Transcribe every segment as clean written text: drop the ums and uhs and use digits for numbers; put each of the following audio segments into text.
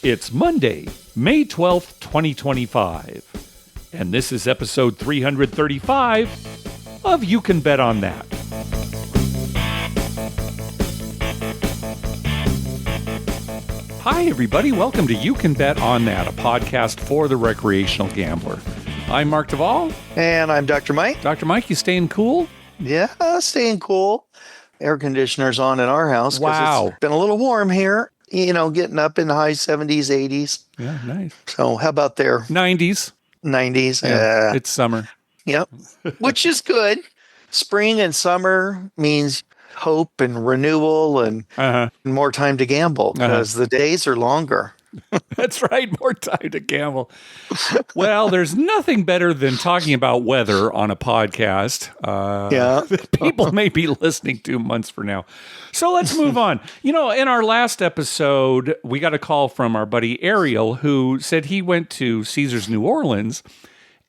It's Monday, May 12th, 2025, and this is episode 335 of You Can Bet on That. Hi, everybody. Welcome to You Can Bet on That, a podcast for the recreational gambler. I'm Mark Duvall. And I'm Dr. Mike. Dr. Mike, you staying cool? Yeah, staying cool. Air conditioner's on in our house. Wow. It's been a little warm here, getting up in the high 70s, 80s. Yeah, nice. So how about there? 90s. 90s. Yeah, it's summer. Yep, which is good. Spring and summer means hope and renewal and more time to gamble because the days are longer. That's right. More time to gamble. Well, there's nothing better than talking about weather on a podcast. That people may be listening to months from now. So let's move on. In our last episode, we got a call from our buddy Ariel who said he went to Caesars New Orleans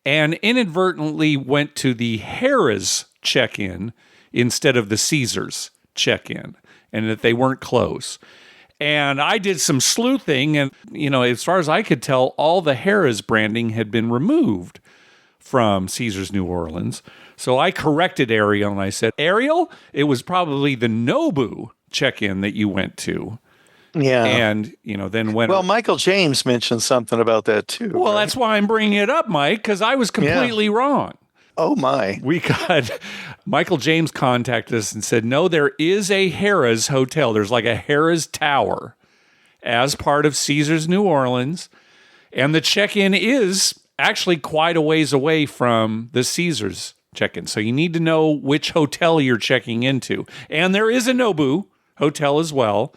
and inadvertently went to the Harrah's check-in instead of the Caesars check-in, and that they weren't close. And I did some sleuthing, and, as far as I could tell, all the Harrah's branding had been removed from Caesars New Orleans. So I corrected Ariel, and I said, Ariel, it was probably the Nobu check-in that you went to. Yeah. And, then went... Well, Michael James mentioned something about that, too. Well, right? That's why I'm bringing it up, Mike, because I was completely wrong. Oh, my. We got Michael James contacted us and said, no, there is a Harrah's hotel. There's like a Harrah's Tower as part of Caesars New Orleans. And the check-in is actually quite a ways away from the Caesars check-in. So you need to know which hotel you're checking into. And there is a Nobu hotel as well.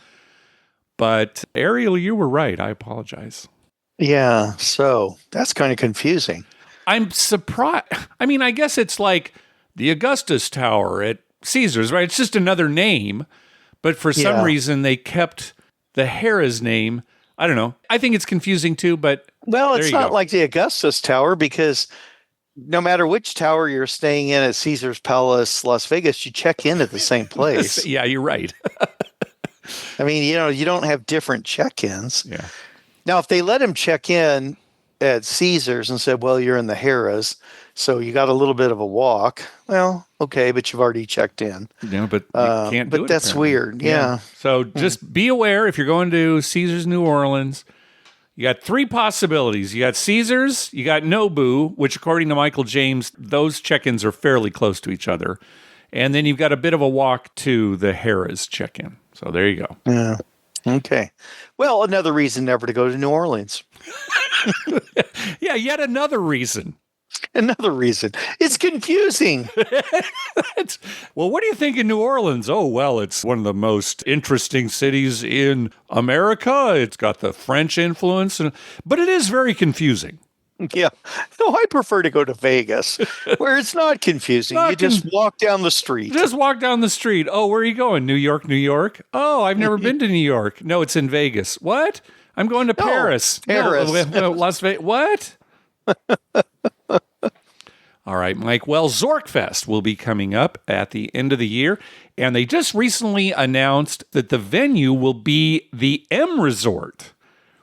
But Ariel, you were right. I apologize. Yeah, so that's kind of confusing. I'm surprised. I mean, I guess it's like the Augustus Tower at Caesars, right? It's just another name. But for some reason, they kept the Harrah's name. I don't know. I think it's confusing too, but well, it's not like the Augustus Tower because no matter which tower you're staying in at Caesars Palace, Las Vegas, you check in at the same place. Yeah, you're right. I mean, you don't have different check-ins. Yeah. Now, if they let him check in at Caesars and said, well, you're in the Harrah's, so you got a little bit of a walk. Well, okay, but you've already checked in. Yeah, but you can't do it. But that's apparently. weird. Yeah. So just be aware if you're going to Caesars New Orleans, you got three possibilities. You got Caesars, you got Nobu, which according to Michael James, those check-ins are fairly close to each other. And then you've got a bit of a walk to the Harrah's check-in. So there you go. Yeah. Okay. Well, another reason never to go to New Orleans. Yeah, yet another reason. Another reason. It's confusing. Well, what do you think in New Orleans? Oh, well, it's one of the most interesting cities in America. It's got the French influence, but it is very confusing. Yeah. No, I prefer to go to Vegas, where it's not confusing. You just walk down the street. Just walk down the street. Oh, where are you going? New York, New York? Oh, I've never been to New York. No, it's in Vegas. What? I'm going to Paris. Paris. No, Las Vegas. What? All right, Mike. Well, Zorkfest will be coming up at the end of the year, and they just recently announced that the venue will be the M Resort,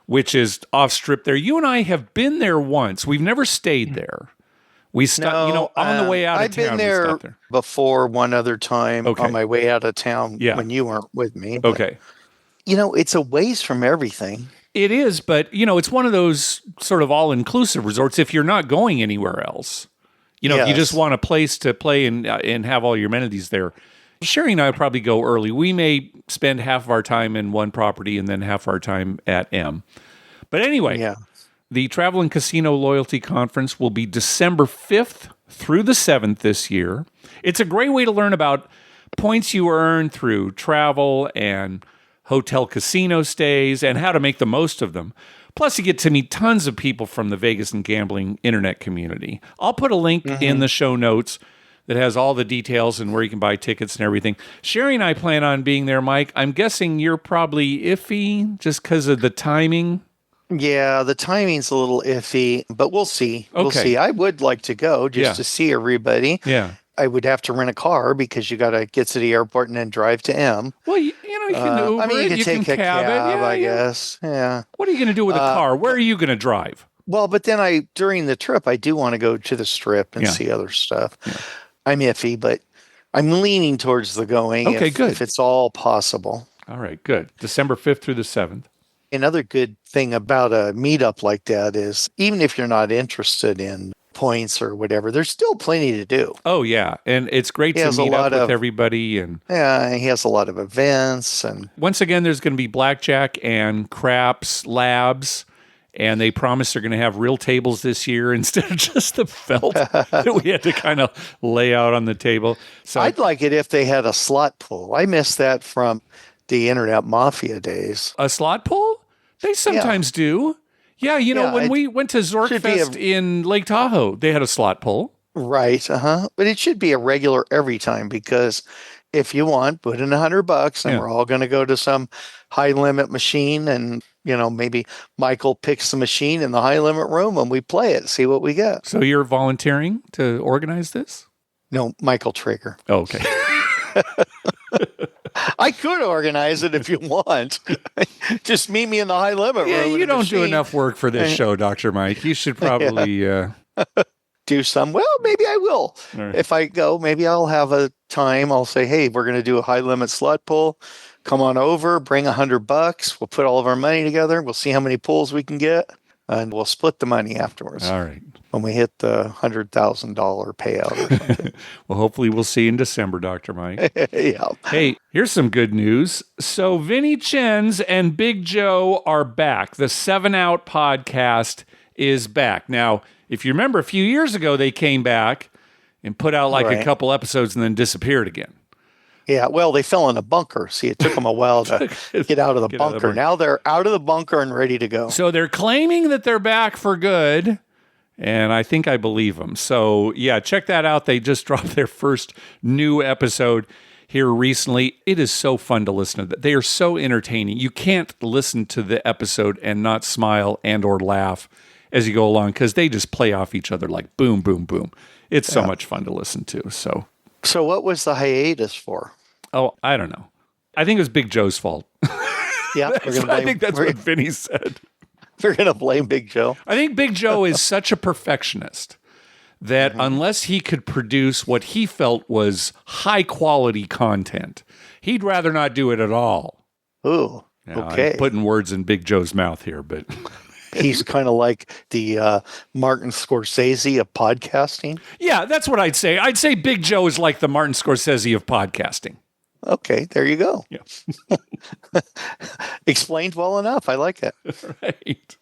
which is off Strip there. You and I have been there once. We've never stayed there. We stopped, on the way out of town. I've been there before one other time on my way out of town when you weren't with me. But, okay. It's a ways from everything. It is, but, it's one of those sort of all-inclusive resorts if you're not going anywhere else. If you just want a place to play and have all your amenities there. Sherry and I would probably go early. We may spend half of our time in one property and then half our time at M. But anyway, the Travel and Casino Loyalty Conference will be December 5th through the 7th this year. It's a great way to learn about points you earn through travel and hotel casino stays and how to make the most of them. Plus, you get to meet tons of people from the Vegas and gambling internet community. I'll put a link in the show notes that has all the details and where you can buy tickets and everything. Sherry and I plan on being there, Mike. I'm guessing you're probably iffy just because of the timing. Yeah, the timing's a little iffy, but we'll see. Okay. We'll see. I would like to go just to see everybody. Yeah. I would have to rent a car because you got to get to the airport and then drive to M. Well, you can Uber I mean, you it, can take a cab, it. I guess. Yeah. What are you going to do with a car? Where are you going to drive? Well, but then during the trip, I do want to go to the Strip and see other stuff. Yeah. I'm iffy, but I'm leaning towards the going. Okay, good. If it's all possible. All right, good. December 5th through the 7th. Another good thing about a meetup like that is even if you're not interested in points or whatever, there's still plenty to do. Oh, yeah. And it's great to meet up with everybody. And yeah, he has a lot of events. And once again, there's going to be blackjack and craps labs. And they promise they're going to have real tables this year instead of just the felt that we had to kind of lay out on the table. So I'd like it if they had a slot pool. I miss that from the Internet Mafia days. A slot pool? They sometimes do. Yeah, when we went to Zorkfest in Lake Tahoe, they had a slot pool. Right, But it should be a regular every time because if you want, put in $100 and we're all going to go to some high limit machine and, maybe Michael picks the machine in the high limit room and we play it, see what we get. So you're volunteering to organize this? No, Michael Traeger. Oh, okay. I could organize it if you want. Just meet me in the high limit room. Yeah, you don't do enough work for this show, Dr. Mike. You should probably do some. Well, maybe I will. Right. If I go, maybe I'll have a time. I'll say, hey, we're going to do a high limit slot pull. Come on over, bring $100. We'll put all of our money together. We'll see how many pulls we can get, and we'll split the money afterwards. All right. When we hit the $100,000 payout or something. Well, hopefully we'll see you in December, Dr. Mike. Yeah. Hey, here's some good news. So Vinny Chens and Big Joe are back. The 7 Out podcast is back. Now, if you remember, a few years ago, they came back and put out a couple episodes and then disappeared again. Yeah, well, they fell in a bunker. See, it took them a while to get out of the bunker. Now they're out of the bunker and ready to go. So they're claiming that they're back for good, and I think I believe them. So, yeah, check that out. They just dropped their first new episode here recently. It is so fun to listen to that. They are so entertaining. You can't listen to the episode and not smile and or laugh as you go along because they just play off each other like boom, boom, boom. It's so much fun to listen to. So what was the hiatus for? Oh, I don't know. I think it was Big Joe's fault. Yeah, I think that's what Vinny said. We're going to blame Big Joe. I think Big Joe is such a perfectionist that unless he could produce what he felt was high quality content, he'd rather not do it at all. Ooh, now, okay. I'm putting words in Big Joe's mouth here, but he's kind of like the Martin Scorsese of podcasting. Yeah, that's what I'd say. I'd say Big Joe is like the Martin Scorsese of podcasting. Okay, there you go. Yeah. Explained well enough. I like it. Right.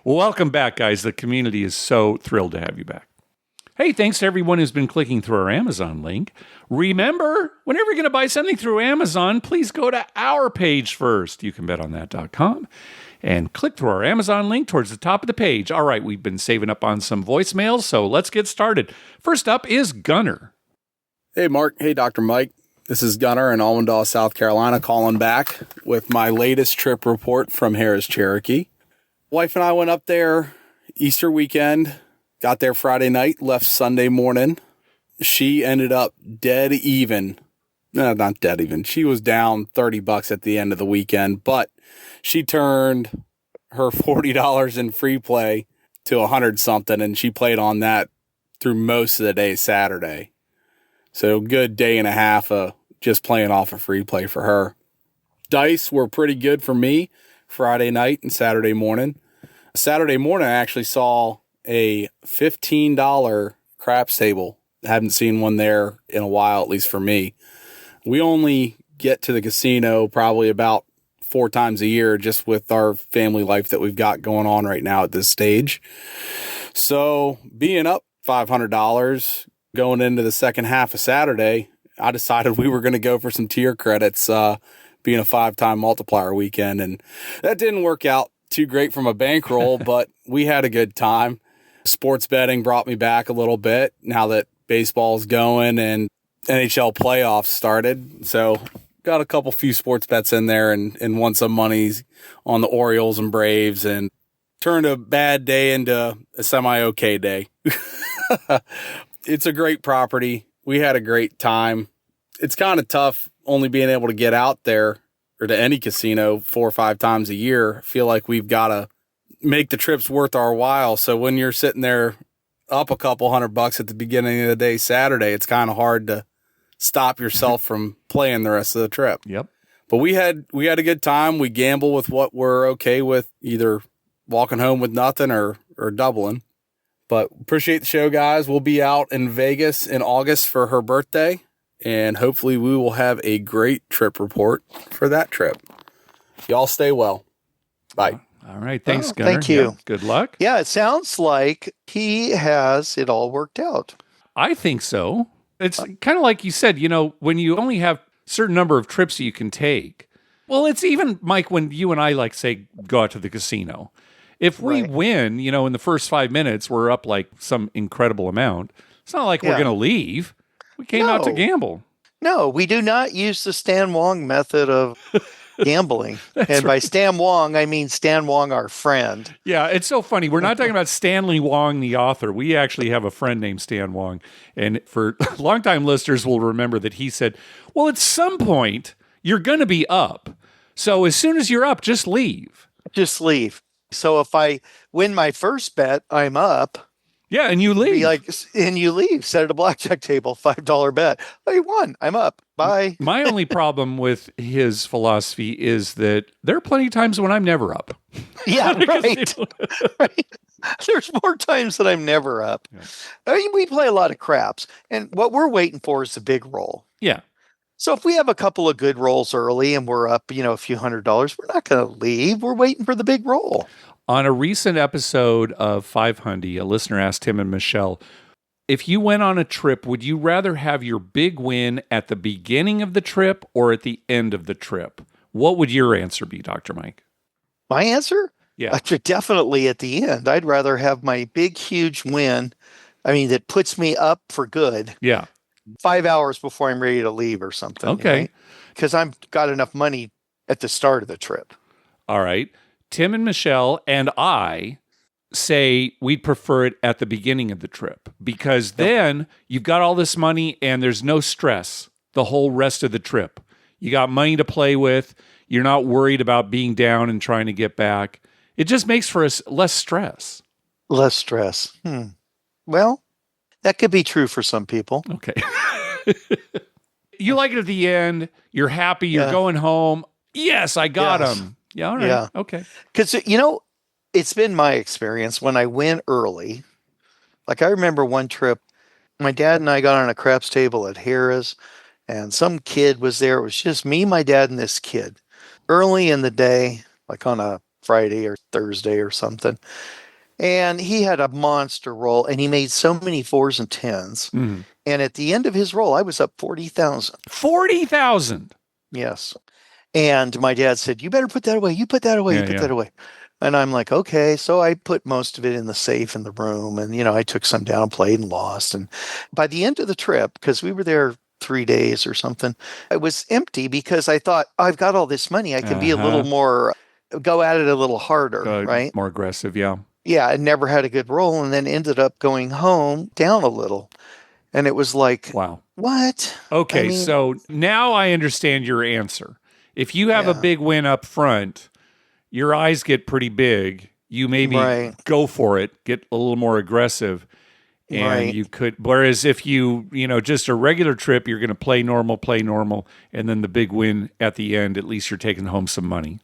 Well, welcome back, guys. The community is so thrilled to have you back. Hey, thanks to everyone who's been clicking through our Amazon link. Remember, whenever you're going to buy something through Amazon, please go to our page first. You can betonThat.com and click through our Amazon link towards the top of the page. All right, we've been saving up on some voicemails, so let's get started. First up is Gunner. Hey, Mark. Hey, Dr. Mike. This is Gunner in Almondale, South Carolina, calling back with my latest trip report from Harris Cherokee. Wife and I went up there Easter weekend, got there Friday night, left Sunday morning. She ended up dead even. No, not dead even. She was down $30 at the end of the weekend, but she turned her $40 in free play to $100 something, and she played on that through most of the day Saturday. So good day and a half of just playing off a free play for her. Dice were pretty good for me Friday night and Saturday morning. Saturday morning, I actually saw a $15 craps table. Haven't seen one there in a while, at least for me. We only get to the casino probably about 4 times a year just with our family life that we've got going on right now at this stage. So being up $500 going into the second half of Saturday, I decided we were going to go for some tier credits, being a 5-time multiplier weekend. And that didn't work out too great from a bankroll, but we had a good time. Sports betting brought me back a little bit now that baseball's going and NHL playoffs started. So got a few sports bets in there and won some monies on the Orioles and Braves and turned a bad day into a semi-okay day. It's a great property. We had a great time. It's kind of tough only being able to get out there or to any casino 4 or 5 times a year. I feel like we've got to make the trips worth our while. So when you're sitting there up a couple $100 at the beginning of the day, Saturday, it's kind of hard to stop yourself from playing the rest of the trip. Yep. But we had a good time. We gamble with what we're okay with, either walking home with nothing or doubling. But appreciate the show, guys. We'll be out in Vegas in August for her birthday, and hopefully we will have a great trip report for that trip. Y'all stay well. Bye. All right. Thanks, Gunnar. Thank you. Yeah, good luck. Yeah, it sounds like he has it all worked out. I think so. It's kind of like you said, when you only have a certain number of trips that you can take. Well, it's even, Mike, when you and I, like, say, go out to the casino. If we win, in the first 5 minutes, we're up like some incredible amount. It's not like we're going to leave. We came out to gamble. No, we do not use the Stan Wong method of gambling. And by Stan Wong, I mean Stan Wong, our friend. Yeah, it's so funny. We're not talking about Stanley Wong, the author. We actually have a friend named Stan Wong. And for longtime listeners will remember that he said, well, at some point, you're going to be up. So as soon as you're up, just leave. Just leave. So if I win my first bet, I'm up. Yeah, and you leave. And you leave. Set at a blackjack table, $5 bet. I won. I'm up. Bye. My only problem with his philosophy is that there are plenty of times when I'm never up. Yeah, right. Right. There's more times that I'm never up. Yeah. I mean, we play a lot of craps, and what we're waiting for is the big roll. Yeah. So if we have a couple of good rolls early and we're up, a few $100, we're not going to leave. We're waiting for the big roll. On a recent episode of 500, a listener asked Tim and Michelle, if you went on a trip, would you rather have your big win at the beginning of the trip or at the end of the trip? What would your answer be, Dr. Mike? My answer? Yeah. Definitely at the end. I'd rather have my big, huge win. I mean, that puts me up for good. Yeah. 5 hours before I'm ready to leave or something. Okay. Because I've got enough money at the start of the trip. All right. Tim and Michelle and I say we'd prefer it at the beginning of the trip because then you've got all this money and there's no stress the whole rest of the trip. You got money to play with. You're not worried about being down and trying to get back. It just makes for us less stress. Less stress. Well, that could be true for some people. Okay. You like it at the end. You're happy. You're going home. Yes, I got him. Yeah, all right. Yeah. Okay. Because, it's been my experience when I win early. Like I remember one trip, my dad and I got on a craps table at Harrah's, and some kid was there. It was just me, my dad, and this kid. Early in the day, like on a Friday or Thursday or something. And he had a monster roll, and he made so many 4s and 10s. Mm-hmm. And at the end of his roll, I was up 40,000. 40,000? Yes. And my dad said, you better put that away. You put that away. You put that away. And I'm like, okay. So I put most of it in the safe in the room. And, I took some down, played and lost. And by the end of the trip, because we were there 3 days or something, it was empty because I thought, I've got all this money. I can be a little more, go at it a little harder, right? More aggressive, yeah. Yeah, I never had a good roll and then ended up going home down a little. And it was like, wow. What? Okay, so now I understand your answer. If you have a big win up front, your eyes get pretty big. You maybe go for it, get a little more aggressive. And you could, whereas if you, just a regular trip, you're going to play normal. And then the big win at the end, at least you're taking home some money.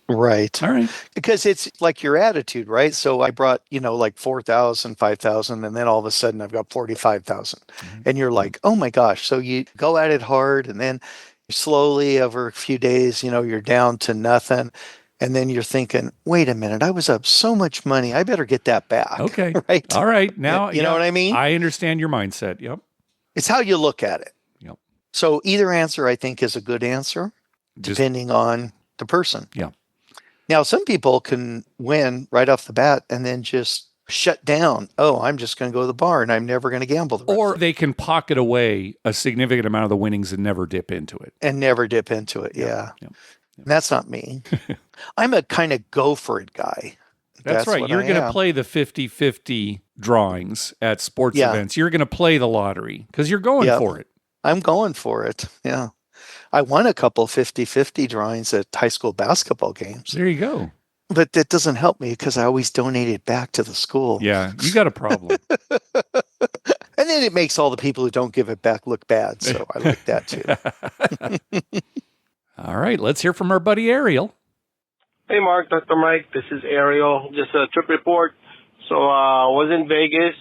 Right. All right. Because it's like your attitude, right? So I brought, like 4,000, 5,000, and then all of a sudden I've got 45,000. Mm-hmm. And you're like, oh my gosh. So you go at it hard and then slowly over a few days, you're down to nothing. And then you're thinking, wait a minute, I was up so much money. I better get that back. Okay. Right. All right. Now, you know what I mean? I understand your mindset. Yep. It's how you look at it. Yep. So either answer, I think, is a good answer, depending on the person. Yeah. Now, some people can win right off the bat and then just shut down. Oh, I'm just going to go to the bar and I'm never going to gamble. Or they can pocket away a significant amount of the winnings and never dip into it. Yeah. And that's not me. I'm a kind of go for it guy. That's right. You're going to play the 50-50 drawings at sports events. You're going to play the lottery because you're going for it. I'm going for it. Yeah. I won a couple 50-50 drawings at high school basketball games. There you go. But that doesn't help me because I always donated back to the school. Yeah, you got a problem. And then it makes all the people who don't give it back look bad. So I like that too. All right, let's hear from our buddy Ariel. Hey, Mark, Dr. Mike. This is Ariel. Just a trip report. So I was in Vegas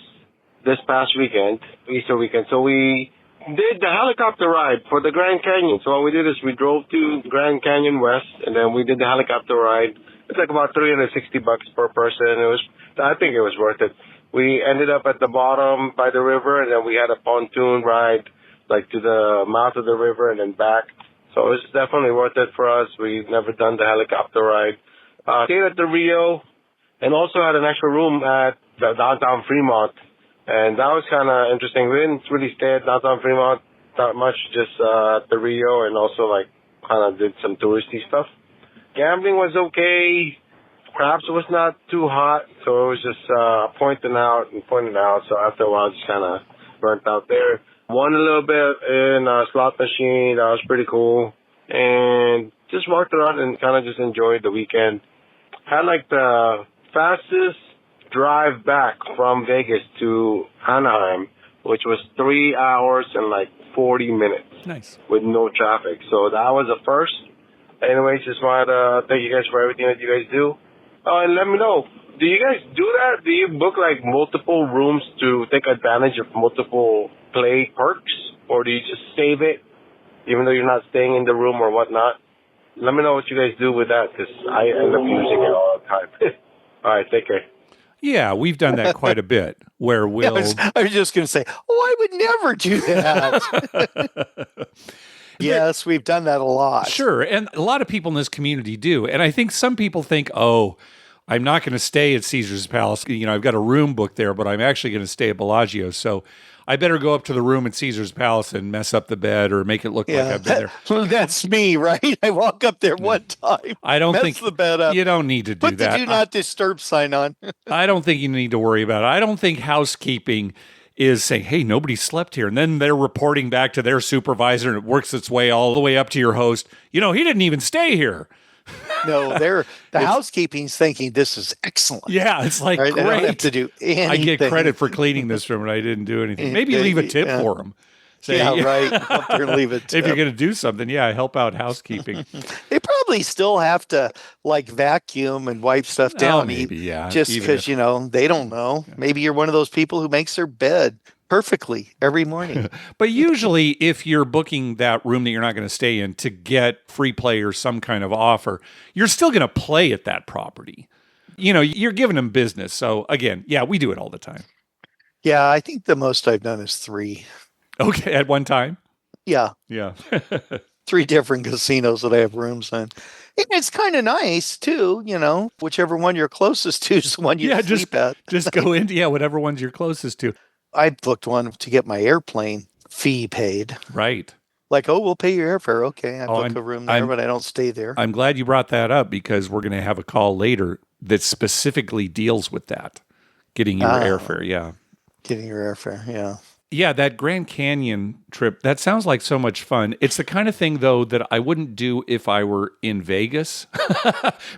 this past weekend, Easter weekend. So we did the helicopter ride for the Grand Canyon. So what we did is we drove to Grand Canyon West, and then we did the helicopter ride. It's like about $360 per person. I think it was worth it. We ended up at the bottom by the river, and then we had a pontoon ride, like to the mouth of the river and then back. So it's definitely worth it for us. We've never done the helicopter ride. Stayed at the Rio, and also had an extra room at the downtown Fremont. And that was kind of interesting. We didn't really stay at downtown Fremont that much, just at the Rio, and also like kind of did some touristy stuff. Gambling was okay. Craps was not too hot, so it was just pointing out. So after a while, just kind of burnt out there. Won a little bit in a slot machine. That was pretty cool. And just walked around and kind of just enjoyed the weekend. Had like the fastest drive back from Vegas to Anaheim, which was 3 hours and like 40 minutes. Nice. With no traffic. So that was a first. Anyways, just wanted to thank you guys for everything that you guys do. Oh, and let me know, do you guys do that? Do you book like multiple rooms to take advantage of multiple play perks? Or do you just save it, even though you're not staying in the room or whatnot? Let me know what you guys do with that, because I end up using it all the time. All right, take care. Yeah, we've done that quite a bit, where we'll... I was just going to say, I would never do that. Yes, we've done that a lot. Sure, and a lot of people in this community do. And I think some people think, I'm not going to stay at Caesar's Palace. I've got a room booked there, but I'm actually going to stay at Bellagio. So I better go up to the room at Caesar's Palace and mess up the bed or make it look like I've been there. Well, that's me, right? I walk up there one time. I don't think the bed up. You don't need to do Put that. the do not disturb sign on. I don't think you need to worry about it. I don't think housekeeping is saying, hey, nobody slept here. And then they're reporting back to their supervisor, and it works its way all the way up to your host. He didn't even stay here. No, the housekeeping's thinking this is excellent. Yeah, it's like, great. I don't have to do anything. I get credit for cleaning this room, and I didn't do anything. Maybe leave a tip for them. Say, right. Up there, leave a tip. If you're going to do something, help out housekeeping. They probably still have to vacuum and wipe stuff down. Maybe, just because, they don't know. Yeah. Maybe you're one of those people who makes their bed perfectly every morning. But usually if you're booking that room that you're not going to stay in to get free play or some kind of offer, you're still going to play at that property. You're giving them business. So again, we do it all the time. Yeah, I think the most I've done is 3. Okay, at one time? Yeah. 3 different casinos that I have rooms in. It's kind of nice, too, whichever one you're closest to is the one you sleep at. Just go into, whatever one's you're closest to. I booked one to get my airplane fee paid. Right. Like, we'll pay your airfare. Okay, I book a room there, but I don't stay there. I'm glad you brought that up because we're going to have a call later that specifically deals with that, getting your airfare, Getting your airfare, yeah. Yeah, that Grand Canyon trip, that sounds like so much fun. It's the kind of thing, though, that I wouldn't do if I were in Vegas.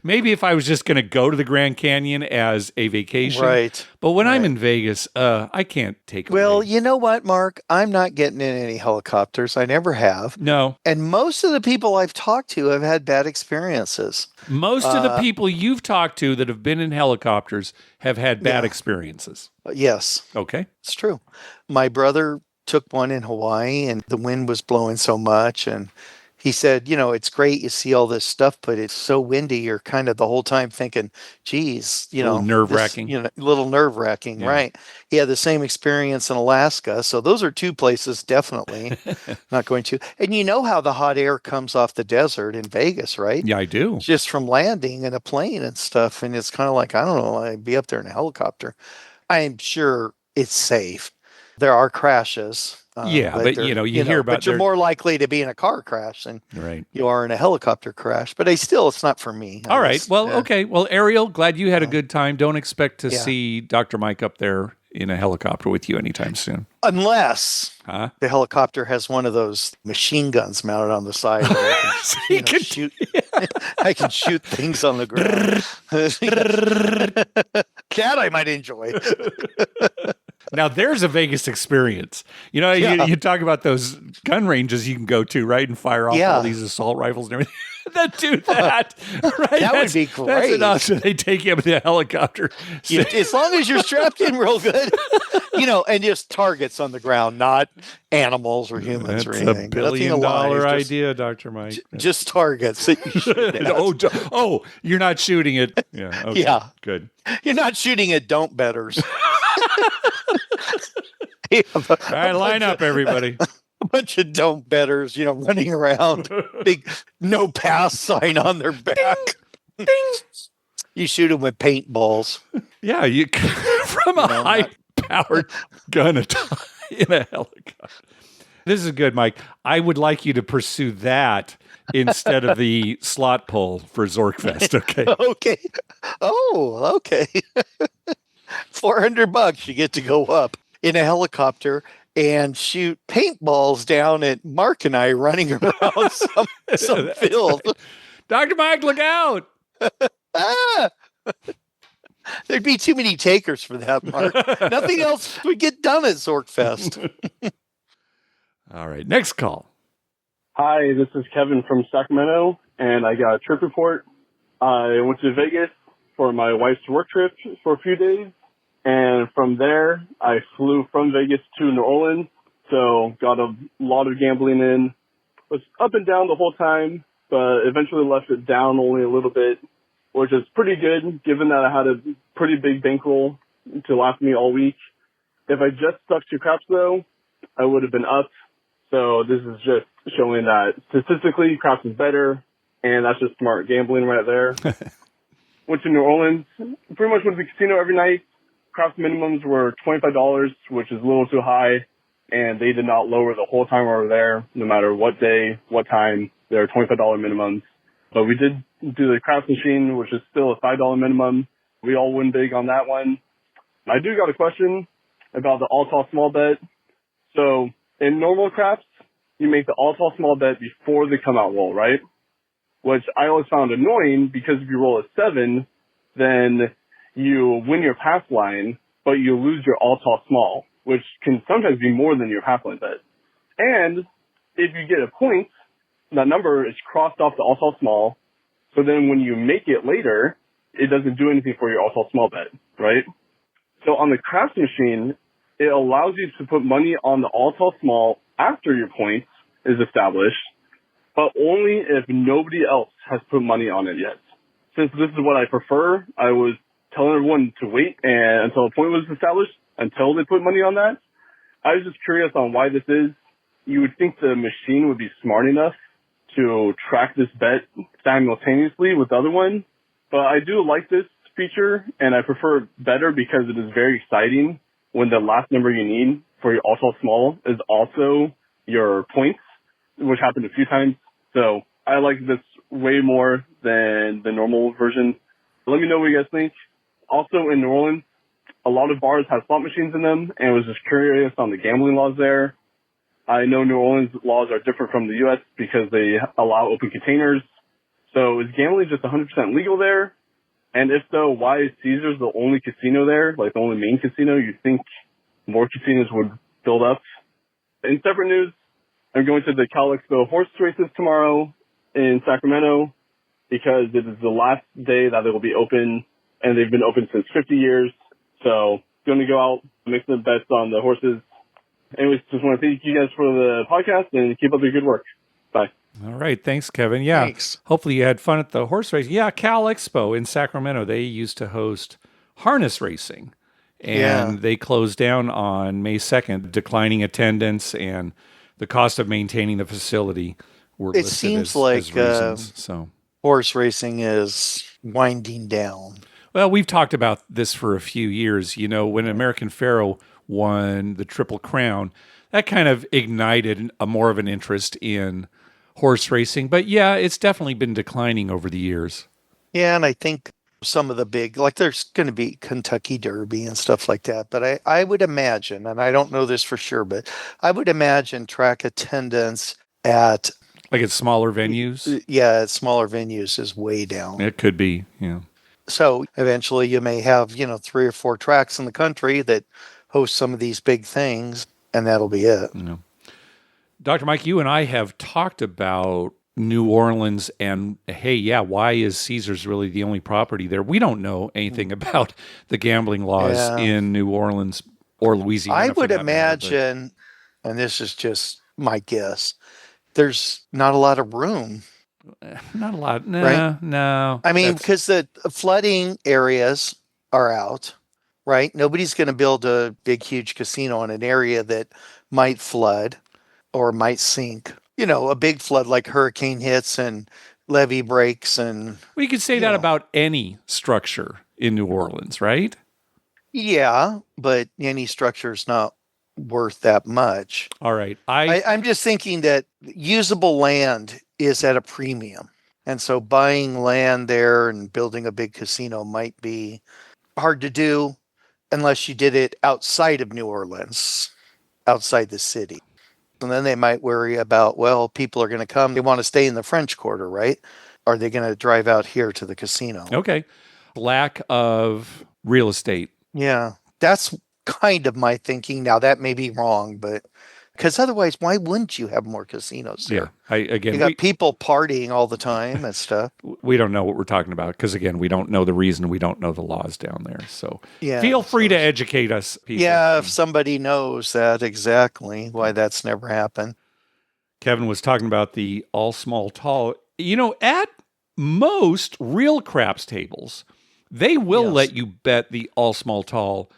Maybe if I was just going to go to the Grand Canyon as a vacation. Right. But when I'm in Vegas, I can't take it. Well, you know what, Mark? I'm not getting in any helicopters. I never have. No. And most of the people I've talked to have had bad experiences. Most of the people you've talked to that have been in helicopters have had bad experiences. Yes. Okay. It's true. My brother took one in Hawaii and the wind was blowing so much. And he said, it's great. You see all this stuff, but it's so windy. You're kind of the whole time thinking, geez, nerve-wracking. A little nerve-wracking, right? He had the same experience in Alaska. So those are 2 places definitely not going to. And you know how the hot air comes off the desert in Vegas, right? Yeah, I do. Just from landing in a plane and stuff. And it's kind of like, I don't know, I'd be up there in a helicopter. I'm sure it's safe. There are crashes. But you hear about. But you're more likely to be in a car crash than right. you are in a helicopter crash. But it's not for me. All right. Well, okay. Well, Ariel, glad you had a good time. Don't expect to see Dr. Mike up there in a helicopter with you anytime soon. Unless the helicopter has one of those machine guns mounted on the side. I can shoot. I can shoot things on the ground. That I might enjoy. Now there's a Vegas experience. You talk about those gun ranges you can go to, right, and fire off all these assault rifles and everything. That do that, right? That would be great. That's enough. So they take you up in the helicopter. As long as you're strapped in real good, and just targets on the ground, not animals or humans or anything. That's $1 billion idea, Dr. Mike. Just targets that you shoot at. You're not shooting it. Yeah. Okay. Yeah. Good. You're not shooting at don't betters. All right, line up, everybody. A bunch of don't betters, running around, big no pass sign on their back. Ding, ding. You shoot them with paintballs. Yeah, you from a high-powered gun in a helicopter. This is good, Mike. I would like you to pursue that instead of the slot pull for Zorkfest. Okay. Okay. Oh, okay. $400 you get to go up in a helicopter and shoot paintballs down at Mark and I running around some field. Right. Dr. Mike, look out. There'd be too many takers for that, Mark. Nothing else would get done at Zorkfest. All right, next call. Hi, this is Kevin from Sacramento, and I got a trip report. I went to Vegas for my wife's work trip for a few days. And from there, I flew from Vegas to New Orleans, so got a lot of gambling in. Was up and down the whole time, but eventually left it down only a little bit, which is pretty good, given that I had a pretty big bankroll to last me all week. If I just stuck to craps, though, I would have been up. So this is just showing that statistically, craps is better, and that's just smart gambling right there. Went to New Orleans, pretty much went to the casino every night. Craps minimums were $25, which is a little too high, and they did not lower the whole time we were there, no matter what day, what time. There are $25 minimums. But we did do the craps machine, which is still a $5 minimum. We all win big on that one. I do got a question about the all-tall small bet. So in normal craps, you make the all-tall small bet before the come-out roll, right? Which I always found annoying because if you roll a 7, then you win your pass line, but you lose your all-tall small, which can sometimes be more than your pass line bet. And if you get a point, that number is crossed off the all-tall small, so then when you make it later, it doesn't do anything for your all-tall small bet, right? So on the craps machine, it allows you to put money on the all-tall small after your points is established, but only if nobody else has put money on it yet. Since this is what I prefer, I was telling everyone to wait until a point was established, until they put money on that. I was just curious on why this is. You would think the machine would be smart enough to track this bet simultaneously with the other one, but I do like this feature, and I prefer it better because it is very exciting when the last number you need for your all-tall small is also your points, which happened a few times. So I like this way more than the normal version. Let me know what you guys think. Also in New Orleans, a lot of bars have slot machines in them, and I was just curious on the gambling laws there. I know New Orleans laws are different from the U.S. because they allow open containers. So is gambling just 100% legal there? And if so, why is Caesars the only casino there, like the only main casino? You'd think more casinos would build up. In separate news, I'm going to the Cal Expo horse races tomorrow in Sacramento because it is the last day that they will be open, and they've been open since 50 years. So going to go out, make some bets on the horses. Anyways, just want to thank you guys for the podcast and keep up the good work. Bye. All right. Thanks, Kevin. Yeah. Thanks. Hopefully you had fun at the horse race. Yeah. Cal Expo in Sacramento, they used to host harness racing, and they closed down on May 2nd, declining attendance and the cost of maintaining the facility were listed seems as reasons. So horse racing is winding down. Well, we've talked about this for a few years. You know, when American Pharoah won the Triple Crown. That kind of ignited a more of an interest in horse racing. But yeah, it's definitely been declining over the years. Yeah, and I think some of the big, like there's going to be Kentucky Derby and stuff like that. But I would imagine, and I don't know this for sure, but I would imagine track attendance at like at smaller venues. Yeah, at smaller venues is way down. It could be, yeah. So eventually you may have, 3 or 4 tracks in the country that host some of these big things, and that'll be it. Yeah. Dr. Mike, you and I have talked about New Orleans and, hey, yeah, why is Caesars really the only property there? We don't know anything about the gambling laws in New Orleans or Louisiana. I would imagine, and this is just my guess, there's not a lot of room. Not a lot. No, right? No. I mean, because the flooding areas are out, right? Nobody's going to build a big, huge casino in an area that might flood or might sink. A big flood like hurricane hits and levee breaks. And we could say that about any structure in New Orleans, right? Yeah, but any structure is not worth that much. All right. I'm just thinking that usable land is at a premium. And so buying land there and building a big casino might be hard to do unless you did it outside of New Orleans, outside the city. And then they might worry about, well, people are going to come. They want to stay in the French Quarter, right? Are they going to drive out here to the casino? Okay. Lack of real estate. Yeah, that's kind of my thinking. Now, that may be wrong, but because otherwise, why wouldn't you have more casinos there? Yeah, you got people partying all the time and stuff. We don't know what we're talking about because, again, we don't know the reason. We don't know the laws down there. So feel free to educate us, people. Yeah, if somebody knows that exactly why that's never happened. Kevin was talking about the all small tall. At most real craps tables, they will let you bet the all small tall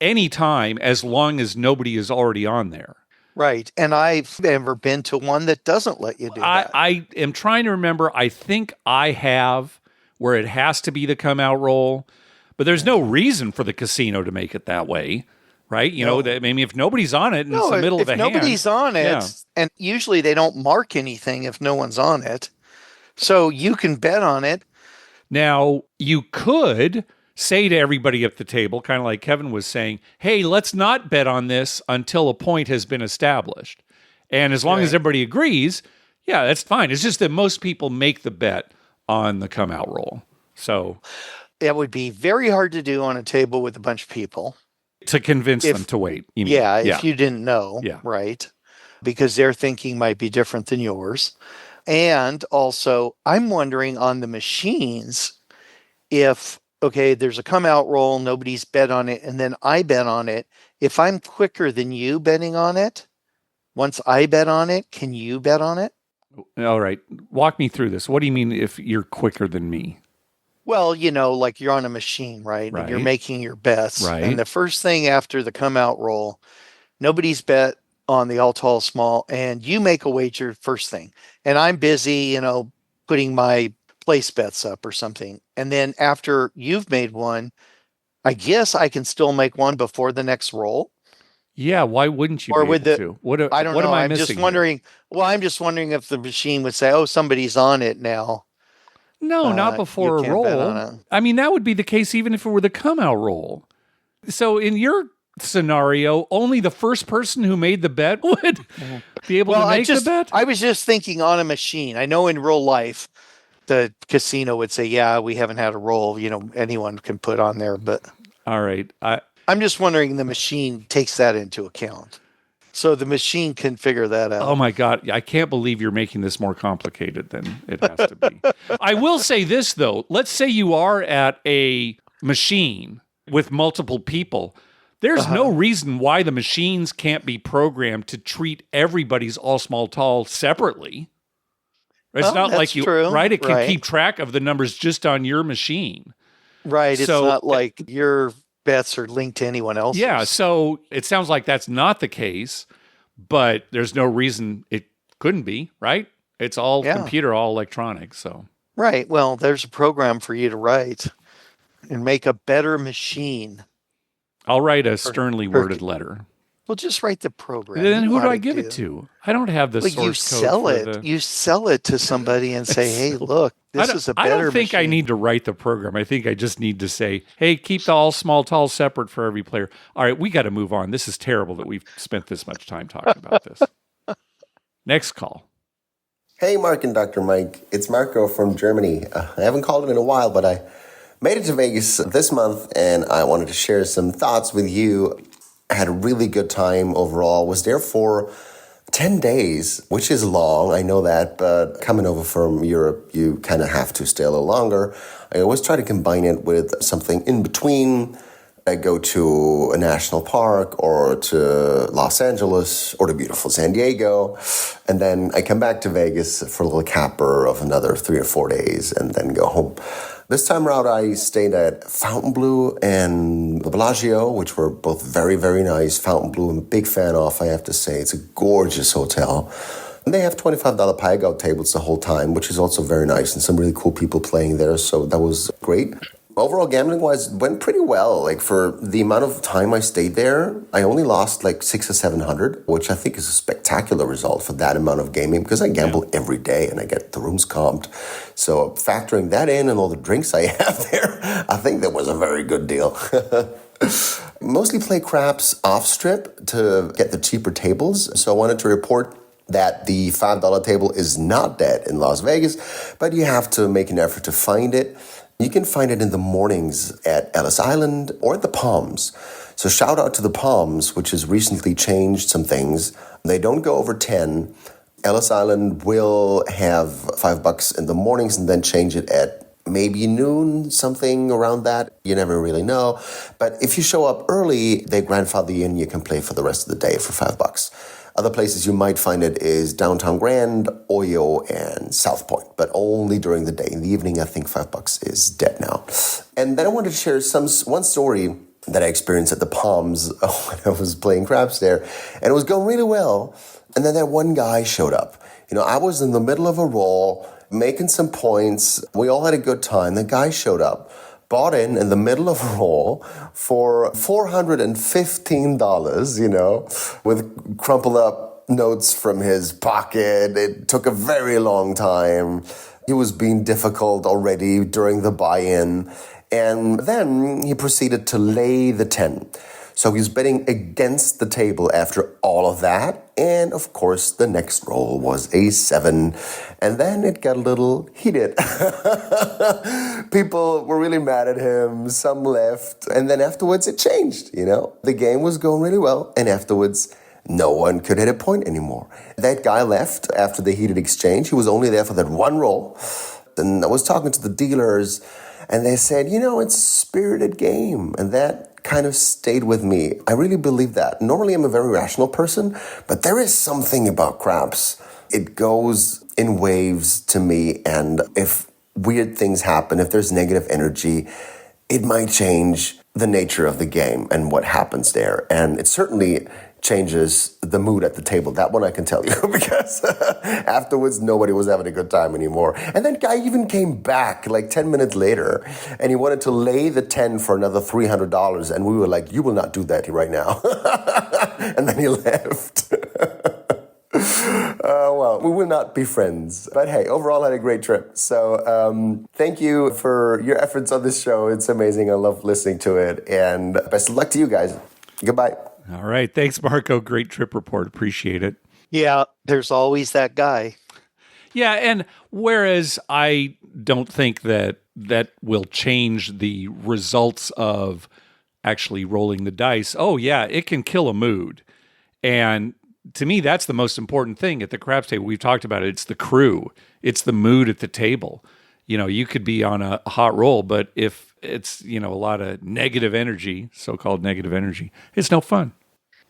anytime as long as nobody is already on there. Right. And I've never been to one that doesn't let you do that. I am trying to remember. I think I have where it has to be the come out roll, but there's no reason for the casino to make it that way. Right. If nobody's on it and it's the middle of a hand. If nobody's on it, and usually they don't mark anything if no one's on it. So you can bet on it. Now, you could say to everybody at the table, kind of like Kevin was saying, hey, let's not bet on this until a point has been established. And as long as everybody agrees, yeah, that's fine. It's just that most people make the bet on the come out roll. So it would be very hard to do on a table with a bunch of people. To convince them to wait. If you didn't know, right? Because their thinking might be different than yours. And also, I'm wondering on the machines if, there's a come out roll, nobody's bet on it, and then I bet on it. If I'm quicker than you betting on it, once I bet on it, can you bet on it? All right. Walk me through this. What do you mean if you're quicker than me? Well, like you're on a machine, right? And you're making your bets. Right. And the first thing after the come out roll, nobody's bet on the all tall small, and you make a wager first thing. And I'm busy, putting my place bets up or something. And then after you've made one, I guess I can still make one before the next roll. Yeah, why wouldn't you or be with able to? What I don't what know. Am I I'm missing just wondering. Here? Well, I'm just wondering if the machine would say, "Oh, somebody's on it now." No, not before a roll. I mean, that would be the case even if it were the come out roll. So in your scenario, only the first person who made the bet would be able to make the bet? I was just thinking on a machine. I know in real life, the casino would say, yeah, we haven't had a roll. Anyone can put on there. But all right. I'm just wondering the machine takes that into account. So the machine can figure that out. Oh, my God. I can't believe you're making this more complicated than it has to be. I will say this, though. Let's say you are at a machine with multiple people. There's no reason why the machines can't be programmed to treat everybody's all small tall separately. It's not like you, true. Right? It can keep track of the numbers just on your machine. Right. It's not like your bets are linked to anyone else's. Yeah. So it sounds like that's not the case, but there's no reason it couldn't be, right? It's all computer, all electronic. So right. Well, there's a program for you to write and make a better machine. I'll write a sternly worded letter. Well, just write the program. Then who do I give it to? I don't have the source code. You sell it to somebody and say, "Hey, look, this is a better I don't think machine." I need to write the program. I think I just need to say, "Hey, keep the all small tall separate for every player." All right, we got to move on. This is terrible that we've spent this much time talking about this. Next call. Hey, Mark and Dr. Mike. It's Marco from Germany. I haven't called in a while, but I made it to Vegas this month, and I wanted to share some thoughts with you. I had a really good time overall. Was there for 10 days, which is long, I know that, but coming over from Europe, you kind of have to stay a little longer. I always try to combine it with something in between. I go to a national park or to Los Angeles or to beautiful San Diego, and then I come back to Vegas for a little capper of another 3 or 4 days and then go home. This time around, I stayed at Fontainebleau and the Bellagio, which were both very, very nice. Fontainebleau, I'm a big fan of, I have to say. It's a gorgeous hotel. And they have $25 pie-out tables the whole time, which is also very nice, and some really cool people playing there, so that was great. Overall, gambling-wise, went pretty well. Like, for the amount of time I stayed there, I only lost like $600 or $700, which I think is a spectacular result for that amount of gaming, because I gamble every day and I get the rooms comped. So factoring that in and all the drinks I have there, I think that was a very good deal. Mostly play craps off-strip to get the cheaper tables. So I wanted to report that the $5 table is not dead in Las Vegas, but you have to make an effort to find it. You can find it in the mornings at Ellis Island or at the Palms. So shout out to the Palms, which has recently changed some things. They don't go over 10. Ellis Island will have $5 in the mornings and then change it at maybe noon, something around that. You never really know. But if you show up early, they grandfather you and you can play for the rest of the day for $5. Other places you might find it is Downtown Grand, Oyo, and South Point, but only during the day. In the evening, I think $5 is dead now. And then I wanted to share one story that I experienced at the Palms when I was playing craps there, and it was going really well. And then that one guy showed up. You know, I was in the middle of a roll, making some points. We all had a good time. The guy showed up, bought in the middle of a roll for $415, you know, with crumpled up notes from his pocket. It took a very long time. He was being difficult already during the buy-in. And then he proceeded to lay the 10. So he was betting against the table after all of that. And of course, the next roll was a 7. And then it got a little heated. People were really mad at him. Some left. And then afterwards, it changed, you know. The game was going really well. And afterwards, no one could hit a point anymore. That guy left after the heated exchange. He was only there for that one roll. And I was talking to the dealers, and they said, you know, it's a spirited game. And that kind of stayed with me. I really believe that. Normally, I'm a very rational person, but there is something about craps. It goes in waves to me, and if weird things happen, if there's negative energy, it might change the nature of the game and what happens there. And it certainly changes the mood at the table. That one I can tell you, because afterwards nobody was having a good time anymore. And that guy even came back like 10 minutes later, and he wanted to lay the 10 for another $300. And we were like, you will not do that right now. And then he left. Well, we will not be friends. But hey, overall, I had a great trip. So thank you for your efforts on this show. It's amazing. I love listening to it. And best of luck to you guys. Goodbye. All right. Thanks, Marco. Great trip report. Appreciate it. Yeah, there's always that guy. Yeah, and whereas I don't think that will change the results of actually rolling the dice, oh yeah, it can kill a mood. And to me, that's the most important thing at the craps table. We've talked about it. It's the crew. It's the mood at the table. You know, you could be on a hot roll, but if it's, you know, a lot of negative energy, so-called negative energy, it's no fun.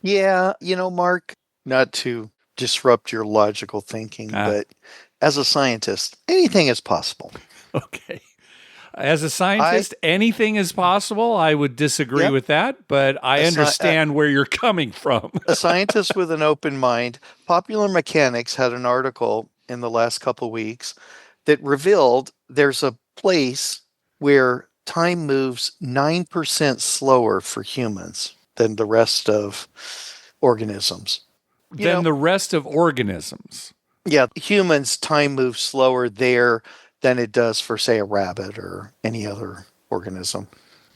Yeah, you know, Mark, not to disrupt your logical thinking, but as a scientist, anything is possible. Okay. As a scientist, anything is possible. I would disagree with that, but I understand where you're coming from. A scientist with an open mind. Popular Mechanics had an article in the last couple of weeks that revealed there's a place where time moves 9% slower for humans than the rest of organisms. The rest of organisms. Yeah, humans, time moves slower there than it does for, say, a rabbit or any other organism.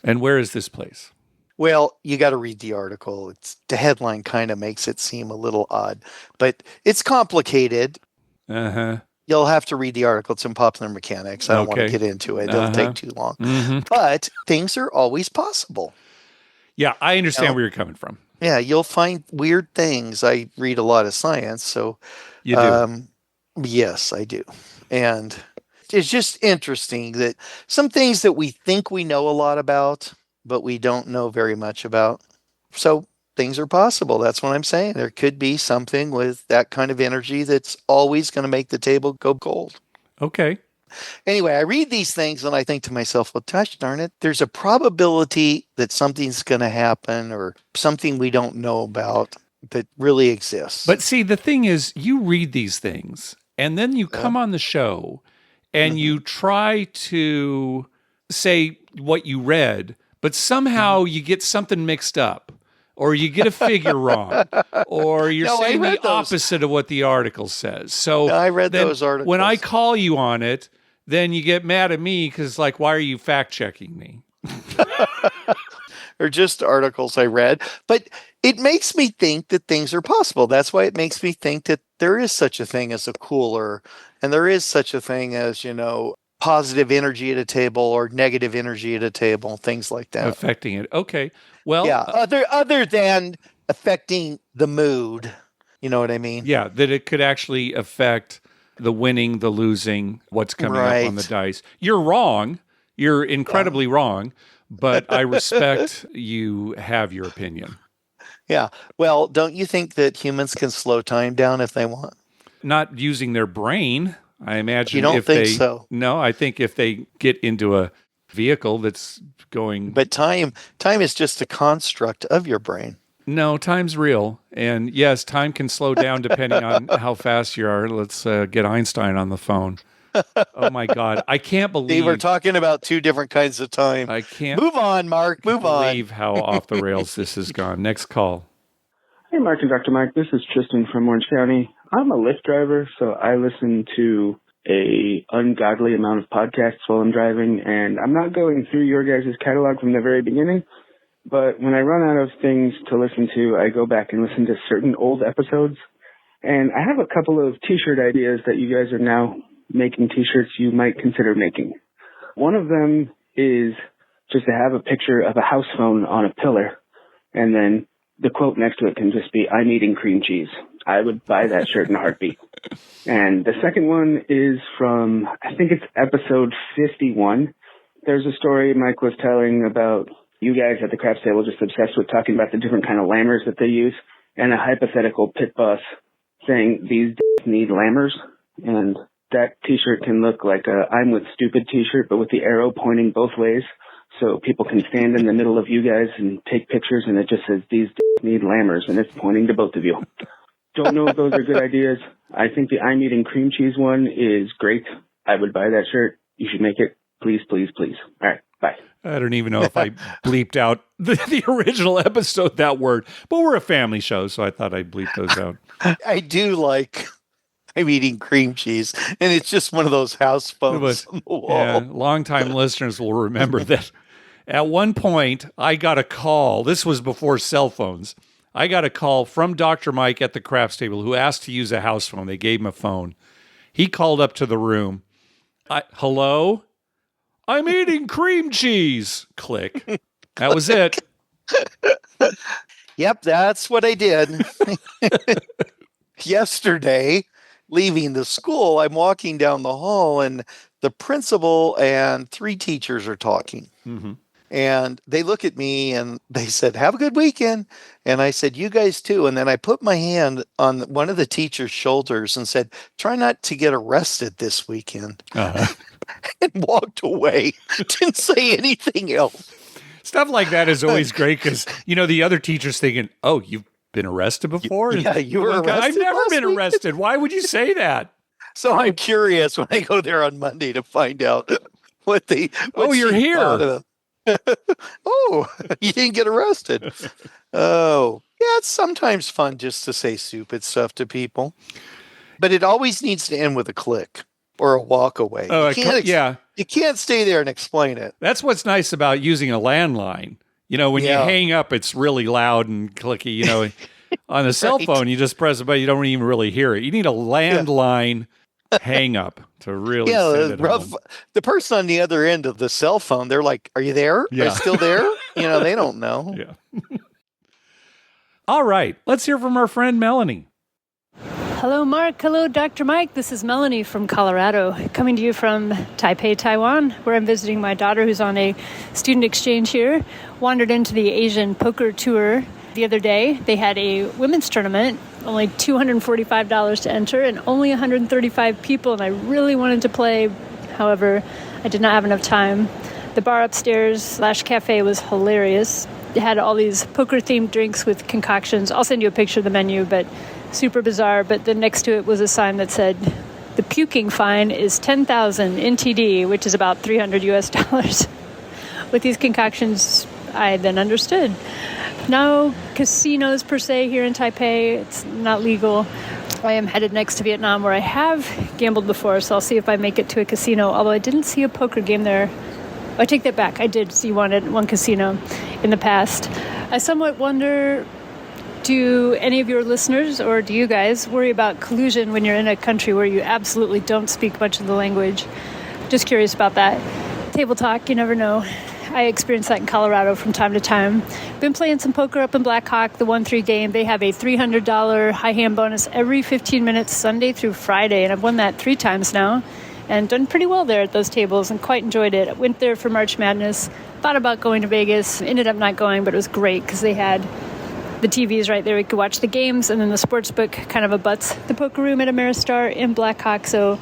And where is this place? Well, you got to read the article. The headline kind of makes it seem a little odd, but it's complicated. You'll have to read the article. It's in Popular Mechanics. I don't want to get into it. It'll take too long. But things are always possible. Yeah, I understand where you're coming from. Yeah, you'll find weird things. I read a lot of science, so you do. Yes, I do. And it's just interesting that some things that we think we know a lot about, but we don't know very much about. So things are possible. That's what I'm saying. There could be something with that kind of energy that's always going to make the table go cold. Okay. Anyway, I read these things and I think to myself, well, gosh darn it, there's a probability that something's going to happen or something we don't know about that really exists. But see, the thing is, you read these things and then you come on the show and you try to say what you read, but somehow you get something mixed up. Or you get a figure wrong, or you're saying the opposite of what the article says. So I read those articles. When I call you on it, then you get mad at me because, like, why are you fact checking me? They're just articles I read, but it makes me think that things are possible. That's why it makes me think that there is such a thing as a cooler, and there is such a thing as, positive energy at a table or negative energy at a table, things like that. Affecting it. Okay. Well, yeah, other than affecting the mood, you know what I mean? Yeah, that it could actually affect the winning, the losing, what's coming up on the dice. You're wrong. You're incredibly wrong, but I respect you have your opinion. Yeah. Well, don't you think that humans can slow time down if they want? Not using their brain, I imagine. You don't think so? No, I think if they get into a vehicle that's going... But time is just a construct of your brain. No, time's real. And yes, time can slow down depending on how fast you are. Let's get Einstein on the phone. Oh my God. I can't believe... We're talking about two different kinds of time. I can't... Move on, Mark. Move on. Believe how off the rails this has gone. Next call. Hey, Mark and Dr. Mike. This is Tristan from Orange County. I'm a Lyft driver, so I listen to a ungodly amount of podcasts while I'm driving, and I'm not going through your guys' catalog from the very beginning, but when I run out of things to listen to, I go back and listen to certain old episodes, and I have a couple of t-shirt ideas that you guys are now making t-shirts you might consider making. One of them is just to have a picture of a house phone on a pillar, and then the quote next to it can just be, "I'm eating cream cheese." I would buy that shirt in a heartbeat. And the second one is from, I think it's episode 51. There's a story Mike was telling about you guys at the craps table just obsessed with talking about the different kind of lammers that they use, and a hypothetical pit boss saying these need lammers. And that t-shirt can look like a I'm with stupid t-shirt, but with the arrow pointing both ways. So people can stand in the middle of you guys and take pictures, and it just says, "These need lammers," and it's pointing to both of you. Don't know if those are good ideas. I think the I'm eating cream cheese one is great. I would buy that shirt. You should make it. Please, please, please. All right, bye. I don't even know if I bleeped out the original episode, that word, but we're a family show, so I thought I'd bleep those out. I do like I'm eating cream cheese, and it's just one of those house phones on the wall. Yeah, longtime listeners will remember that. At one point, I got a call. This was before cell phones. I got a call from Dr. Mike at the craps table who asked to use a house phone. They gave him a phone. He called up to the room. Hello? I'm eating cream cheese. Click. That was it. Yep, that's what I did. Yesterday, leaving the school, I'm walking down the hall, and the principal and 3 teachers are talking. Mm-hmm. And they look at me and they said, "Have a good weekend." And I said, "You guys too." And then I put my hand on one of the teacher's shoulders and said, "Try not to get arrested this weekend." Uh-huh. And walked away. Didn't say anything else. Stuff like that is always great because, the other teacher's thinking, "Oh, you've been arrested before?" Yeah, you were arrested. I've never been week? arrested. Why would you say that? So I'm curious when I go there on Monday to find out what you're she here. thought of. Oh, you didn't get arrested. Oh, yeah, it's sometimes fun just to say stupid stuff to people. But it always needs to end with a click or a walk away. You can't stay there and explain it. That's what's nice about using a landline. When you hang up, it's really loud and clicky. On a cell phone, you just press a button, you don't even really hear it. You need a landline hang up to really send it home. The person on the other end of the cell phone, they're like, "Are you there? Yeah. Are you still there?" They don't know. Yeah. All right, let's hear from our friend Melanie. Hello, Mark. Hello, Dr. Mike. This is Melanie from Colorado, coming to you from Taipei, Taiwan, where I'm visiting my daughter who's on a student exchange here. Wandered into the Asian poker tour the other day. They had a women's tournament, only $245 to enter, and only 135 people, and I really wanted to play. However, I did not have enough time. The bar upstairs / cafe was hilarious. It had all these poker-themed drinks with concoctions. I'll send you a picture of the menu, but super bizarre. But then next to it was a sign that said, the puking fine is 10,000 NTD, which is about $300 US. With these concoctions, I then understood. No casinos per se here in Taipei. It's not legal. I am headed next to Vietnam, where I have gambled before, so I'll see if I make it to a casino, although I didn't see a poker game there. I take that back. I did see one at one casino in the past. I somewhat wonder, do any of your listeners, or do you guys, worry about collusion when you're in a country where you absolutely don't speak much of the language? Just curious about that. Table talk, you never know. I experience that in Colorado from time to time. Been playing some poker up in Black Hawk, the 1-3 game. They have a $300 high hand bonus every 15 minutes, Sunday through Friday, and I've won that 3 times now and done pretty well there at those tables and quite enjoyed it. I went there for March Madness, thought about going to Vegas, ended up not going, but it was great because they had the TVs right there. We could watch the games, and then the sports book kind of abuts the poker room at Ameristar in Black Hawk, so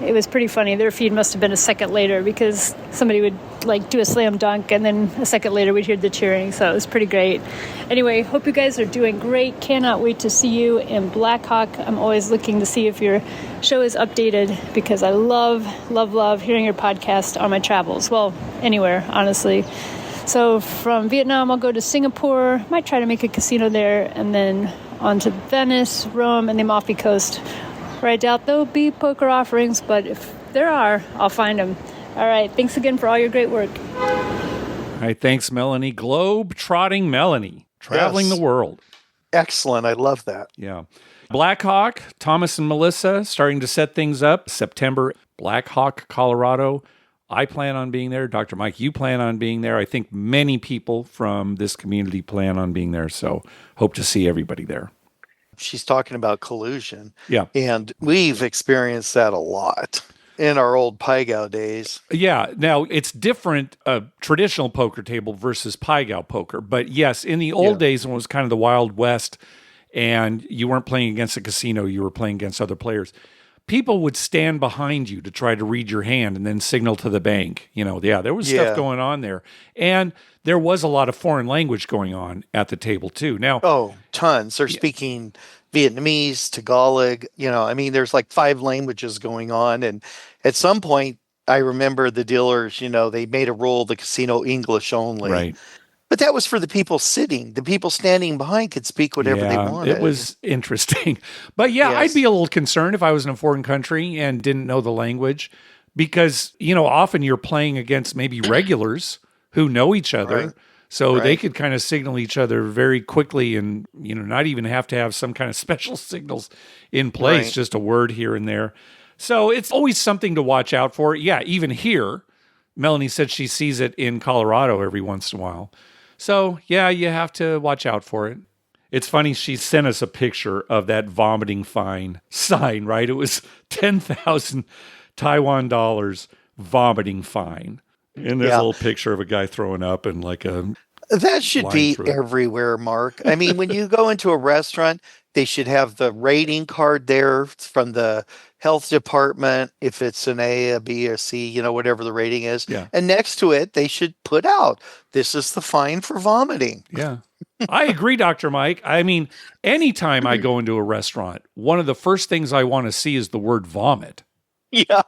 it was pretty funny. Their feed must have been a second later because somebody would do a slam dunk and then a second later we'd hear the cheering. So it was pretty great. Anyway, hope you guys are doing great. Cannot wait to see you in Black Hawk. I'm always looking to see if your show is updated because I love hearing your podcast on my travels. Well, anywhere, honestly. So from Vietnam, I'll go to Singapore. Might try to make a casino there, and then on to Venice, Rome, and the Amalfi Coast, where I doubt there'll be poker offerings, but if there are, I'll find them. All right, thanks again for all your great work. All right, thanks, Melanie. Globe-trotting Melanie, traveling the world. Excellent, I love that. Yeah. Black Hawk, Thomas and Melissa starting to set things up. September, Black Hawk, Colorado. I plan on being there. Dr. Mike, you plan on being there. I think many people from this community plan on being there, so hope to see everybody there. She's talking about collusion. Yeah. And we've experienced that a lot in our old Pai Gow days. Yeah. Now, it's different, traditional poker table versus Pai Gow poker. But yes, in the old days when it was kind of the Wild West and you weren't playing against a casino, you were playing against other players, people would stand behind you to try to read your hand and then signal to the bank. There was stuff going on there. And there was a lot of foreign language going on at the table too. Now, tons. They're speaking Vietnamese, Tagalog, there's like 5 languages going on. And at some point, I remember the dealers, they made a rule, the casino English only. Right. But that was for the people sitting. The people standing behind could speak whatever they wanted. It was interesting. But I'd be a little concerned if I was in a foreign country and didn't know the language because, often you're playing against maybe regulars who know each other. Right. So they could kind of signal each other very quickly and, not even have to have some kind of special signals in place, just a word here and there. So it's always something to watch out for. Yeah, even here, Melanie said she sees it in Colorado every once in a while. So, you have to watch out for it. It's funny, she sent us a picture of that vomiting fine sign, right? It was 10,000 Taiwan dollars vomiting fine. And there's a little picture of a guy throwing up and like a... That should be everywhere, Mark. I mean, when you go into a restaurant, they should have the rating card there from the health department, if it's an A, a B, or C, whatever the rating is. Yeah. And next to it, they should put out, this is the fine for vomiting. Yeah. I agree, Dr. Mike. I mean, anytime I go into a restaurant, one of the first things I want to see is the word vomit. Yeah.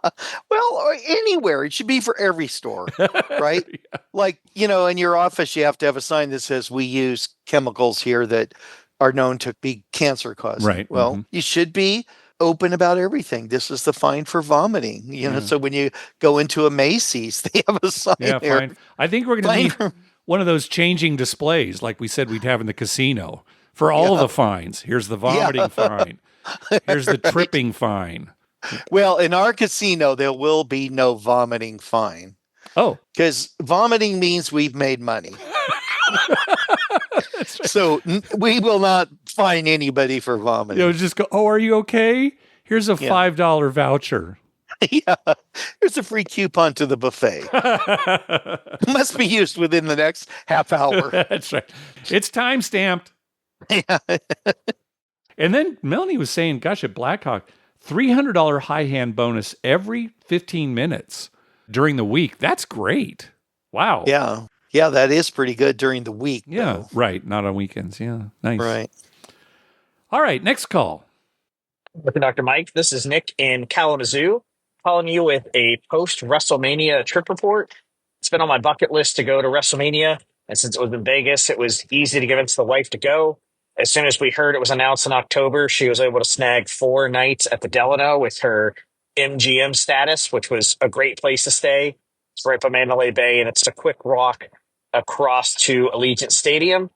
Well, or anywhere. It should be for every store, right? Yeah. Like, in your office, you have to have a sign that says we use chemicals here that are known to be cancer causing. Right. Well, Mm-hmm. you should be open about everything. This is the fine for vomiting. So when you go into a Macy's, they have a sign Yeah, there. fine. I think we're going to need one of those changing displays like we said we'd have in the casino for all the fines. Here's the vomiting fine. Here's the tripping fine. Well, in our casino, there will be no vomiting fine. Oh. Because vomiting means we've made money. So we will not fine anybody for vomiting. Just go, oh, are you okay? Here's a $5 voucher. Yeah. Here's a free coupon to the buffet. Must be used within the next half hour. That's right. It's time stamped. Yeah. And then Melanie was saying, gosh, at Blackhawk, $300 high hand bonus every 15 minutes during the week. That's great. Wow. Yeah. Yeah, that is pretty good during the week. Yeah, though. right. Not on weekends. Yeah, nice. Right. All right, next call. With Dr. Mike, this is Nick in Kalamazoo, calling you with a post-WrestleMania trip report. It's been on my bucket list to go to WrestleMania, and since it was in Vegas, it was easy to convince the wife to go. As soon as we heard it was announced in October, she was able to snag 4 nights at the Delano with her MGM status, which was a great place to stay. It's right by Mandalay Bay, and it's a quick walk across to Allegiant Stadium.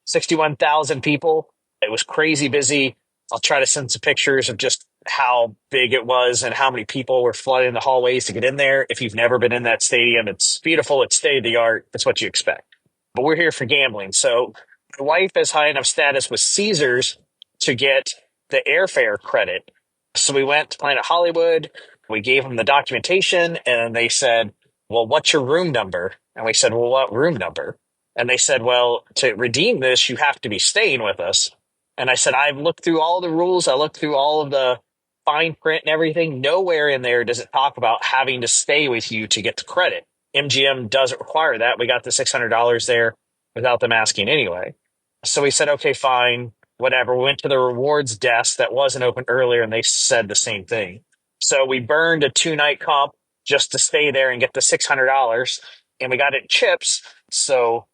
61,000 people. It was crazy busy. I'll try to send some pictures of just how big it was and how many people were flooding the hallways to get in there. If you've never been in that stadium, it's beautiful. It's state of the art. It's what you expect. But we're here for gambling. So my wife has high enough status with Caesars to get the airfare credit. So we went to Planet Hollywood. We gave them the documentation and they said, well, what's your room number? And we said, well, what room number? And they said, well, to redeem this, you have to be staying with us. And I said, I've looked through all the rules. I looked through all of the fine print and everything. Nowhere in there does it talk about having to stay with you to get the credit. MGM doesn't require that. We got the $600 there without them asking anyway. So we said, okay, fine, whatever. We went to the rewards desk that wasn't open earlier and they said the same thing. So we burned a 2-night comp just to stay there and get the $600. And we got it in chips. So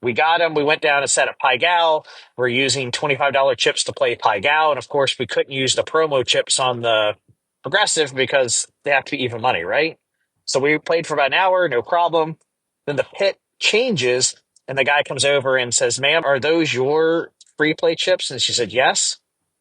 we got them. We went down and set up Pai Gow. We're using $25 chips to play Pai Gow. And of course, we couldn't use the promo chips on the Progressive because they have to be even money, right? So we played for about an hour, no problem. Then the pit changes and the guy comes over and says, ma'am, are those your free play chips? And she said, yes.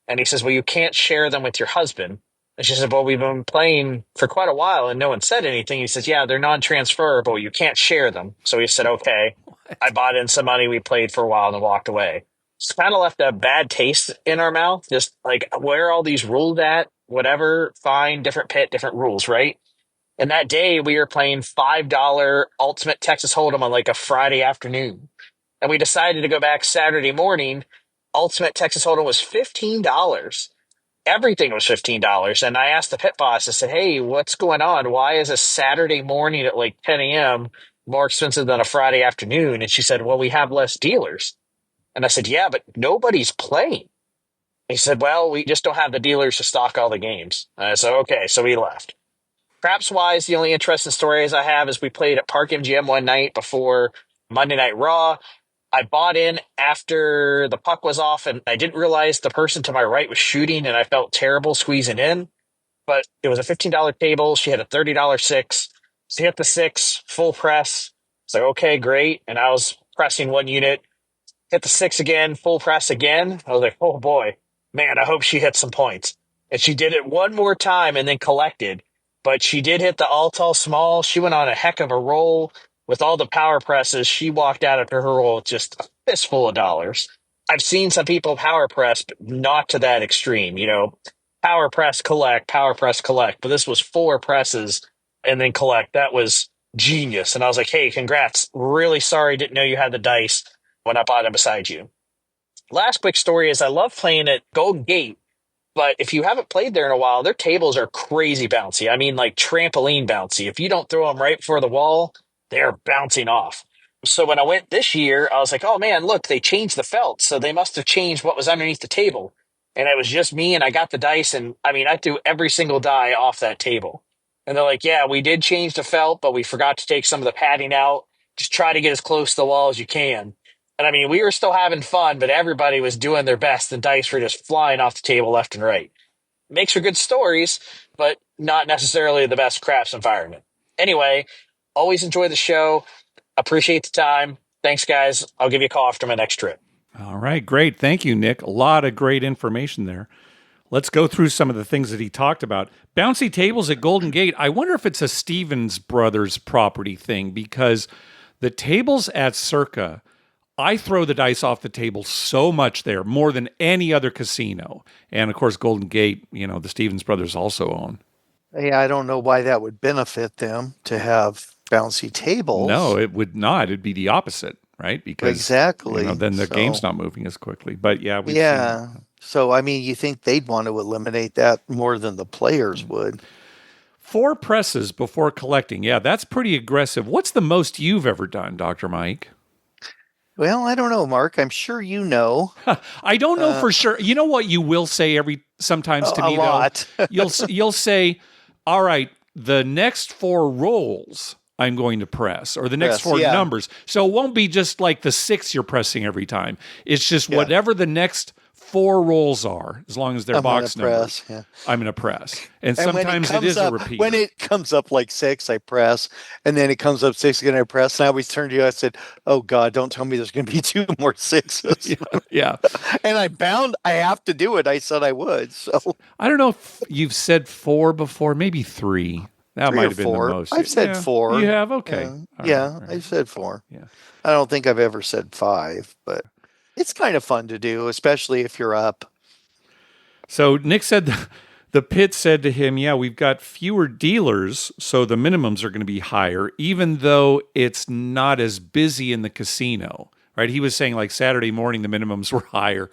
And he says, well, you can't share them with your husband. And she said, well, we've been playing for quite a while and no one said anything. He says, yeah, they're non-transferable. You can't share them. So he said, okay. I bought in some money. We played for a while and then walked away. It's kind of left a bad taste in our mouth. Just like, where are all these rules at? Whatever, fine, different pit, different rules, right? And that day we were playing $5 Ultimate Texas Hold'em on like a Friday afternoon. And we decided to go back Saturday morning. Ultimate Texas Hold'em was $15. Everything was $15. And I asked the pit boss, I said, hey, what's going on? Why is a Saturday morning at like 10 a.m. more expensive than a Friday afternoon? And she said, well, we have less dealers. And I said, yeah, but nobody's playing. He said, well, we just don't have the dealers to stock all the games. And I said, okay, so we left. Craps wise, the only interesting stories I have is we played at Park MGM one night before Monday Night Raw. I bought in after the puck was off, and I didn't realize the person to my right was shooting, and I felt terrible squeezing in. But it was a $15 table. She had a $30 six. She hit the 6, full press. It's like, okay, great. And I was pressing one unit. Hit the 6 again, full press again. I was like, oh boy, man, I hope she hit some points. And she did it one more time and then collected. But she did hit the all tall small. She went on a heck of a roll with all the power presses. She walked out after her roll with just a fistful of dollars. I've seen some people power press, but not to that extreme. Power press, collect, power press, collect. But this was 4 presses and then collect. That was genius. And I was like, hey, congrats. Really sorry. Didn't know you had the dice when I bought them beside you. Last quick story is I love playing at Golden Gate. But if you haven't played there in a while, their tables are crazy bouncy. I mean, like trampoline bouncy. If you don't throw them right before the wall, they're bouncing off. So when I went this year, I was like, oh man, look, they changed the felt. So they must have changed what was underneath the table. And it was just me and I got the dice. And I mean, I threw every single die off that table. And they're like, yeah, we did change the felt, but we forgot to take some of the padding out. Just try to get as close to the wall as you can. And I mean, we were still having fun, but everybody was doing their best. The dice were just flying off the table left and right. Makes for good stories, but not necessarily the best craps environment. Anyway, always enjoy the show. Appreciate the time. Thanks, guys. I'll give you a call after my next trip. All right, great. Thank you, Nick. A lot of great information there. Let's go through some of the things that he talked about. Bouncy tables at Golden Gate. I wonder if it's a Stevens Brothers property thing, because the tables at Circa, I throw the dice off the table so much there, more than any other casino. And of course, Golden Gate, the Stevens Brothers also own. Hey, I don't know why that would benefit them to have bouncy tables. No, it would not. It'd be the opposite, right? Because exactly. Then the game's not moving as quickly. But yeah, yeah. So I mean, you think they'd want to eliminate that more than the players would? 4 presses before collecting. Yeah, that's pretty aggressive. What's the most you've ever done, Dr. Mike? Well, I don't know, Mark. I'm sure you know. I don't know for sure. You know what you will say sometimes to me, a lot. though? You'll say, all right, the next 4 rolls I'm going to press, or the next 4 numbers. So it won't be just like the 6 you're pressing every time. It's just whatever the next 4 rolls are, as long as they're box numbers. I'm going to press. And sometimes it is a repeat. When it comes up like 6, I press. And then it comes up 6 again, I press. And I always turned to you, I said, oh God, don't tell me there's going to be 2 more 6s. Yeah. And I have to do it. I said I would. So I don't know if you've said 4 before, maybe 3. That 3 might or have been 4. the most. I've said 4. You have? Okay. I've said 4. Yeah. I don't think I've ever said 5, but it's kind of fun to do, especially if you're up. So Nick said the pit said to him, yeah, we've got fewer dealers, so the minimums are going to be higher, even though it's not as busy in the casino, right? He was saying like Saturday morning, the minimums were higher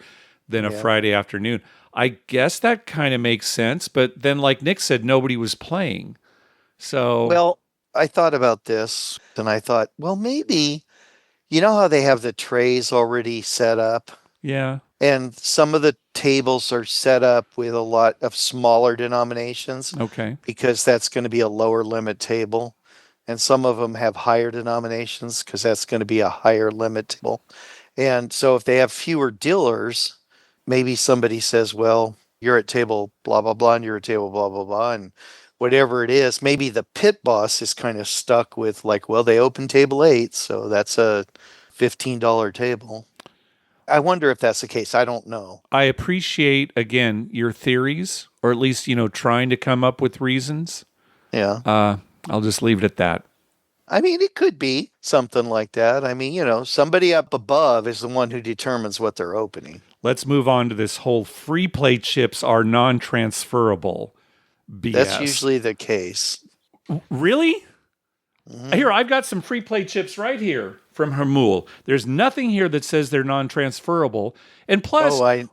than a Friday afternoon. I guess that kind of makes sense. But then like Nick said, nobody was playing. So, well, I thought about this and I thought, well, maybe, you know how they have the trays already set up? Yeah. And some of the tables are set up with a lot of smaller denominations. Okay. Because that's going to be a lower limit table. And some of them have higher denominations because that's going to be a higher limit table. And so if they have fewer dealers, maybe somebody says, well, you're at table blah, blah, blah, and you're at table blah, blah, blah. And whatever it is, maybe the pit boss is kind of stuck with like, well, they opened table 8, so that's a $15 table. I wonder if that's the case. I don't know. I appreciate, again, your theories, or at least, trying to come up with reasons. Yeah. I'll just leave it at that. I mean, it could be something like that. I mean, somebody up above is the one who determines what they're opening. Let's move on to this whole free play chips are non-transferable BS. That's usually the case. Really? Mm-hmm. Here, I've got some free play chips right here from Hamul. There's nothing here that says they're non-transferable. And plus, I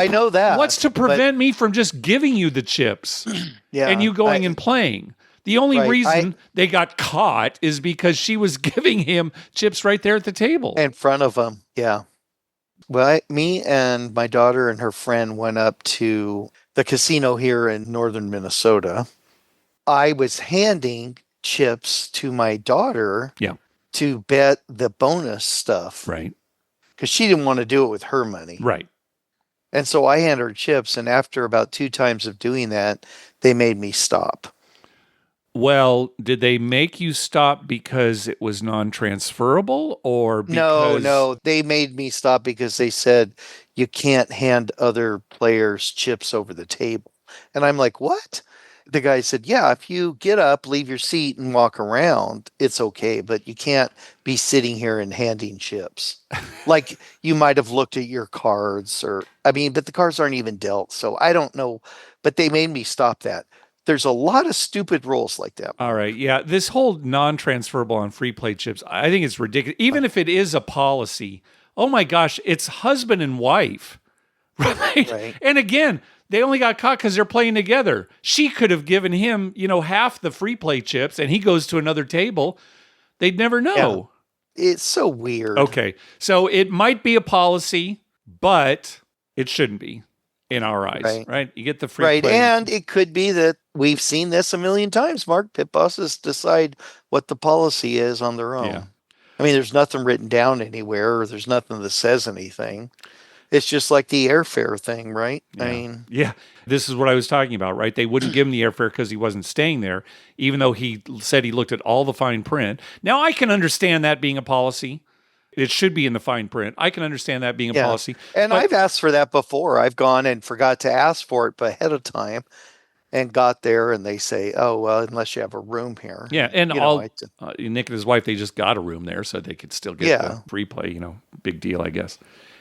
know that. What's to prevent me from just giving you the chips and you going and playing? The only reason they got caught is because she was giving him chips right there at the table. In front of him, yeah. Well, me and my daughter and her friend went up to the casino here in northern Minnesota. I was handing chips to my daughter to bet the bonus stuff. Right. Because she didn't want to do it with her money. Right. And so I handed her chips, and after about 2 times of doing that, they made me stop. Well, did they make you stop because it was non-transferable or because... No, they made me stop because they said you can't hand other players chips over the table. And I'm like, what? The guy said, yeah, if you get up, leave your seat and walk around, it's okay, but you can't be sitting here and handing chips. Like you might have looked at your cards but the cards aren't even dealt. So I don't know, but they made me stop that. There's a lot of stupid rules like that. All right. Yeah. This whole non-transferable on free play chips, I think it's ridiculous. Even if it is a policy, oh my gosh, it's husband and wife. Right? And again, they only got caught because they're playing together. She could have given him, half the free play chips and he goes to another table. They'd never know. Yeah. It's so weird. Okay. So it might be a policy, but it shouldn't be in our eyes, right? You get the free play. And it could be that we've seen this a million times, Mark. Pit bosses decide what the policy is on their own. Yeah. I mean, there's nothing written down anywhere, or there's nothing that says anything. It's just like the airfare thing, right? Yeah. I mean, yeah, this is what I was talking about, right? They wouldn't give him the airfare because he wasn't staying there, even though he said he looked at all the fine print. Now, I can understand that being a policy. It should be in the fine print. I can understand that being a policy. And I've asked for that before. I've gone and forgot to ask for it ahead of time and got there and they say, oh, well, unless you have a room here. Yeah, and Nick and his wife, they just got a room there so they could still get the free play, big deal, I guess.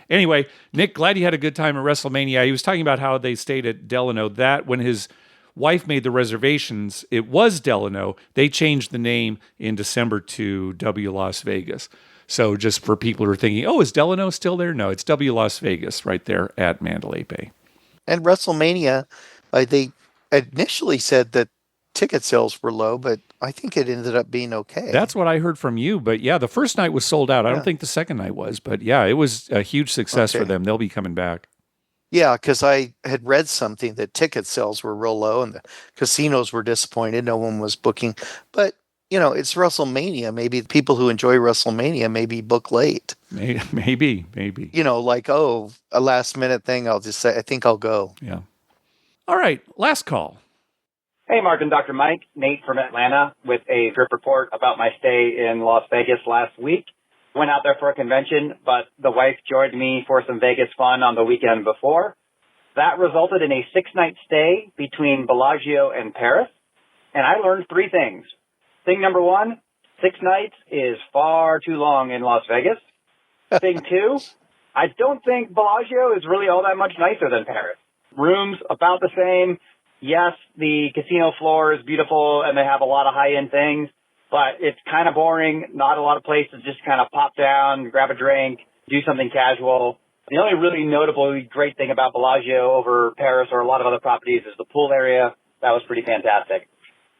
Anyway, Nick, glad you had a good time at WrestleMania. He was talking about how they stayed at Delano. That when his wife made the reservations, it was Delano. They changed the name in December to W Las Vegas. So just for people who are thinking, oh, is Delano still there? No, it's W Las Vegas right there at Mandalay Bay. And WrestleMania, they initially said that ticket sales were low, but I think it ended up being okay. That's what I heard from you. But yeah, the first night was sold out. I don't think the second night was. But yeah, it was a huge success for them. They'll be coming back. Yeah, because I had read something that ticket sales were real low and the casinos were disappointed. No one was booking. But, it's WrestleMania. Maybe people who enjoy WrestleMania maybe book late. Maybe. A last minute thing. I'll just say, I think I'll go. Yeah. All right. Last call. Hey, Mark and Dr. Mike. Nate from Atlanta with a trip report about my stay in Las Vegas last week. Went out there for a convention, but the wife joined me for some Vegas fun on the weekend before. That resulted in a 6-night stay between Bellagio and Paris, and I learned 3 things. Thing number 1, 6 nights is far too long in Las Vegas. Thing 2, I don't think Bellagio is really all that much nicer than Paris. Rooms about the same. Yes, the casino floor is beautiful and they have a lot of high-end things, but it's kind of boring. Not a lot of places just kind of pop down, grab a drink, do something casual. The only really notably great thing about Bellagio over Paris or a lot of other properties is the pool area. That was pretty fantastic.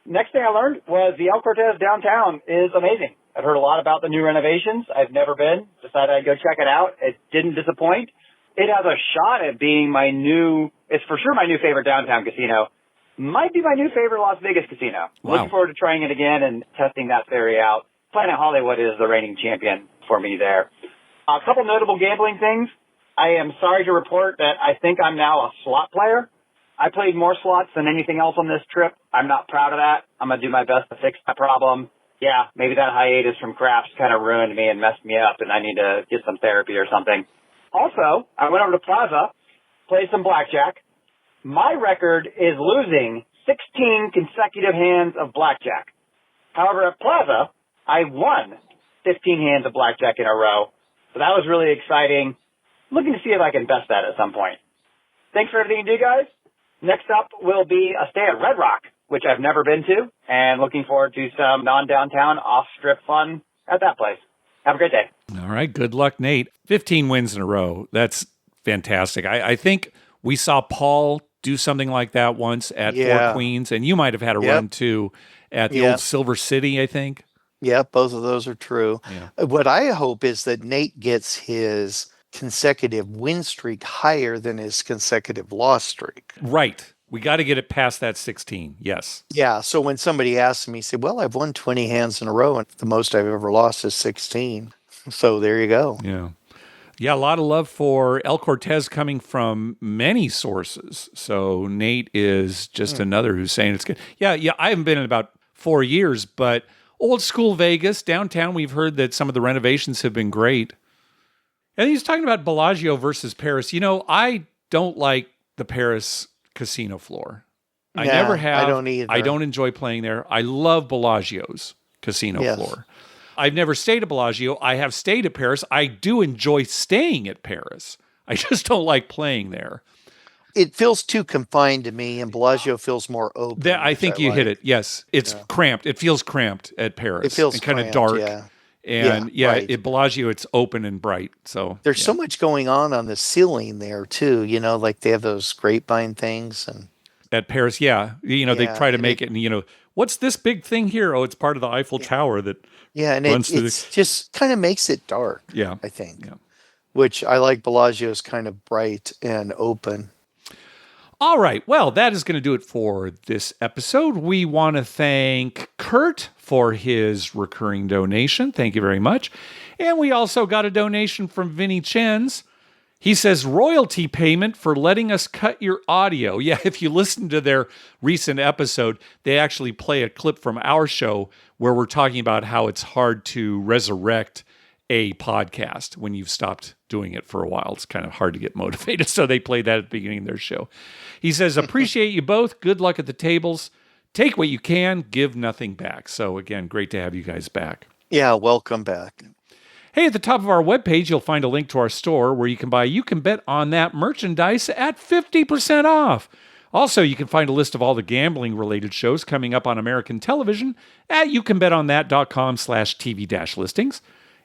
Next thing I learned was the El Cortez downtown is amazing. I've heard a lot about the new renovations. I've never been. Decided I'd go check it out. It didn't disappoint. It has a shot at being it's for sure my new favorite downtown casino. Might be my new favorite Las Vegas casino. Wow. Looking forward to trying it again and testing that theory out. Planet Hollywood is the reigning champion for me there. A couple notable gambling things. I am sorry to report that I think I'm now a slot player. I played more slots than anything else on this trip. I'm not proud of that. I'm going to do my best to fix that problem. Yeah, maybe that hiatus from craps kind of ruined me and messed me up, and I need to get some therapy or something. Also, I went over to Plaza, played some blackjack. My record is losing 16 consecutive hands of blackjack. However, at Plaza, I won 15 hands of blackjack in a row. So that was really exciting. Looking to see if I can best that at some point. Thanks for everything you do, guys. Next up will be a stay at Red Rock, which I've never been to, and looking forward to some non-downtown, off-strip fun at that place. Have a great day. All right. Good luck, Nate. 15 wins in a row. That's fantastic. I think we saw Paul do something like that once at Four Queens, and you might have had a run too at the old Silver City, I think. Yeah, both of those are true. Yeah. What I hope is that Nate gets his consecutive win streak higher than his consecutive loss streak. Right. We got to get it past that 16. Yes. Yeah. So when somebody asks me, say, well, I've won 20 hands in a row and the most I've ever lost is 16. So there you go. Yeah. Yeah, a lot of love for El Cortez coming from many sources. So Nate is just another who's saying it's good. Yeah, I haven't been in about 4 years, but old school Vegas, downtown, we've heard that some of the renovations have been great. And he's talking about Bellagio versus Paris. I don't like the Paris casino floor. I never have. I don't either. I don't enjoy playing there. I love Bellagio's casino floor. I've never stayed at Bellagio. I have stayed at Paris. I do enjoy staying at Paris. I just don't like playing there. It feels too confined to me, and Bellagio feels more open. I think you hit it. Yes. It's cramped. It feels cramped at Paris. It feels kind of dark. Yeah. And at Bellagio, it's open and bright. So there's so much going on the ceiling there too. Like they have those grapevine things, and at Paris, they try to make it. And what's this big thing here? Oh, it's part of the Eiffel Tower that. Yeah, and it just kind of makes it dark. Yeah, I think. Yeah. Which I like Bellagio's kind of bright and open. All right. Well, that is going to do it for this episode. We want to thank Kurt for his recurring donation. Thank you very much. And we also got a donation from Vinny Chens. He says, royalty payment for letting us cut your audio. Yeah, if you listen to their recent episode, they actually play a clip from our show where we're talking about how it's hard to resurrect a podcast when you've stopped doing it for a while. It's kind of hard to get motivated. So they play that at the beginning of their show. He says, appreciate you both. Good luck at the tables. Take what you can, give nothing back. So again, great to have you guys back. Yeah, welcome back. Hey, at the top of our webpage, you'll find a link to our store where you can buy You Can Bet On That merchandise at 50% off. Also, you can find a list of all the gambling-related shows coming up on American television at youcanbetonThat.com/TV-listings.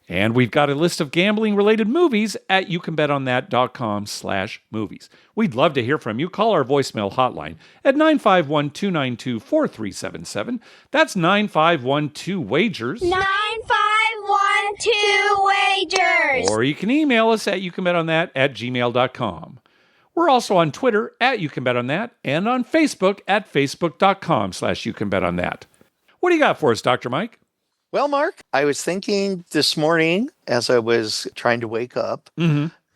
And we've got a list of gambling-related movies at youcanbetonThat.com/movies. We'd love to hear from you. Call our voicemail hotline at 951-292-4377. That's 9512-WAGERS. 9512-WAGERS. Or you can email us at youcanbetonthat@gmail.com. We're also on Twitter at youcanbetonthat and on Facebook at facebook.com/youcanbetonthat. What do you got for us, Dr. Mike? Well, Mark, I was thinking this morning as I was trying to wake up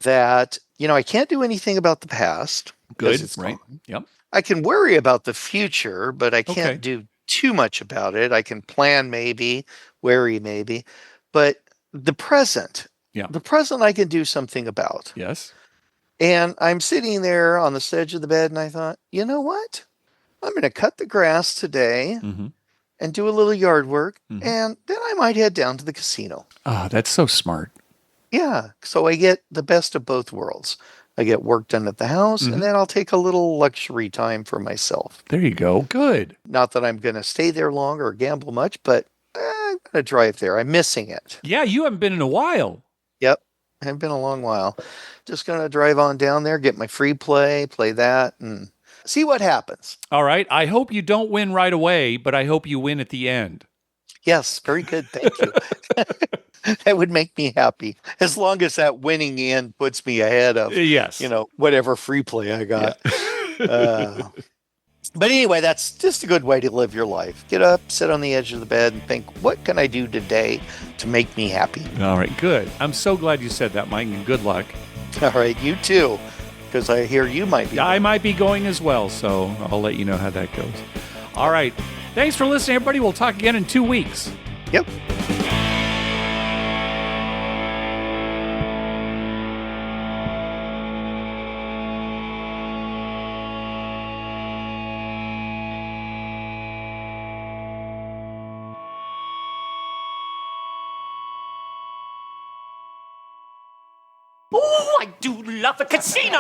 that, I can't do anything about the past. Good, it's right. gone. Yep. I can worry about the future, but I can't do too much about it. I can plan maybe, worry maybe, but the present, the present I can do something about. Yes. And I'm sitting there on the edge of the bed and I thought, you know what? I'm going to cut the grass today. And do a little yard work, and then I might head down to the casino. Oh, that's so smart. Yeah, so I get the best of both worlds. I get work done at the house, and then I'll take a little luxury time for myself. There you go. Good. Not that I'm going to stay there long or gamble much, but I'm going to drive there. I'm missing it. Yeah, you haven't been in a while. Yep, haven't been a long while. Just going to drive on down there, get my free play that, and see what happens. All right. I hope you don't win right away, but I hope you win at the end. Yes, very good. Thank you. That would make me happy. As long as that winning end puts me ahead of, whatever free play I got. Yeah. But anyway, that's just a good way to live your life. Get up, sit on the edge of the bed and think, what can I do today to make me happy? All right. Good. I'm so glad you said that, Mike, and good luck. All right. You too. Because I hear you might be. I might be going as well, so I'll let you know how that goes. All right. Thanks for listening, everybody. We'll talk again in 2 weeks. Yep. Oh, I do love a casino!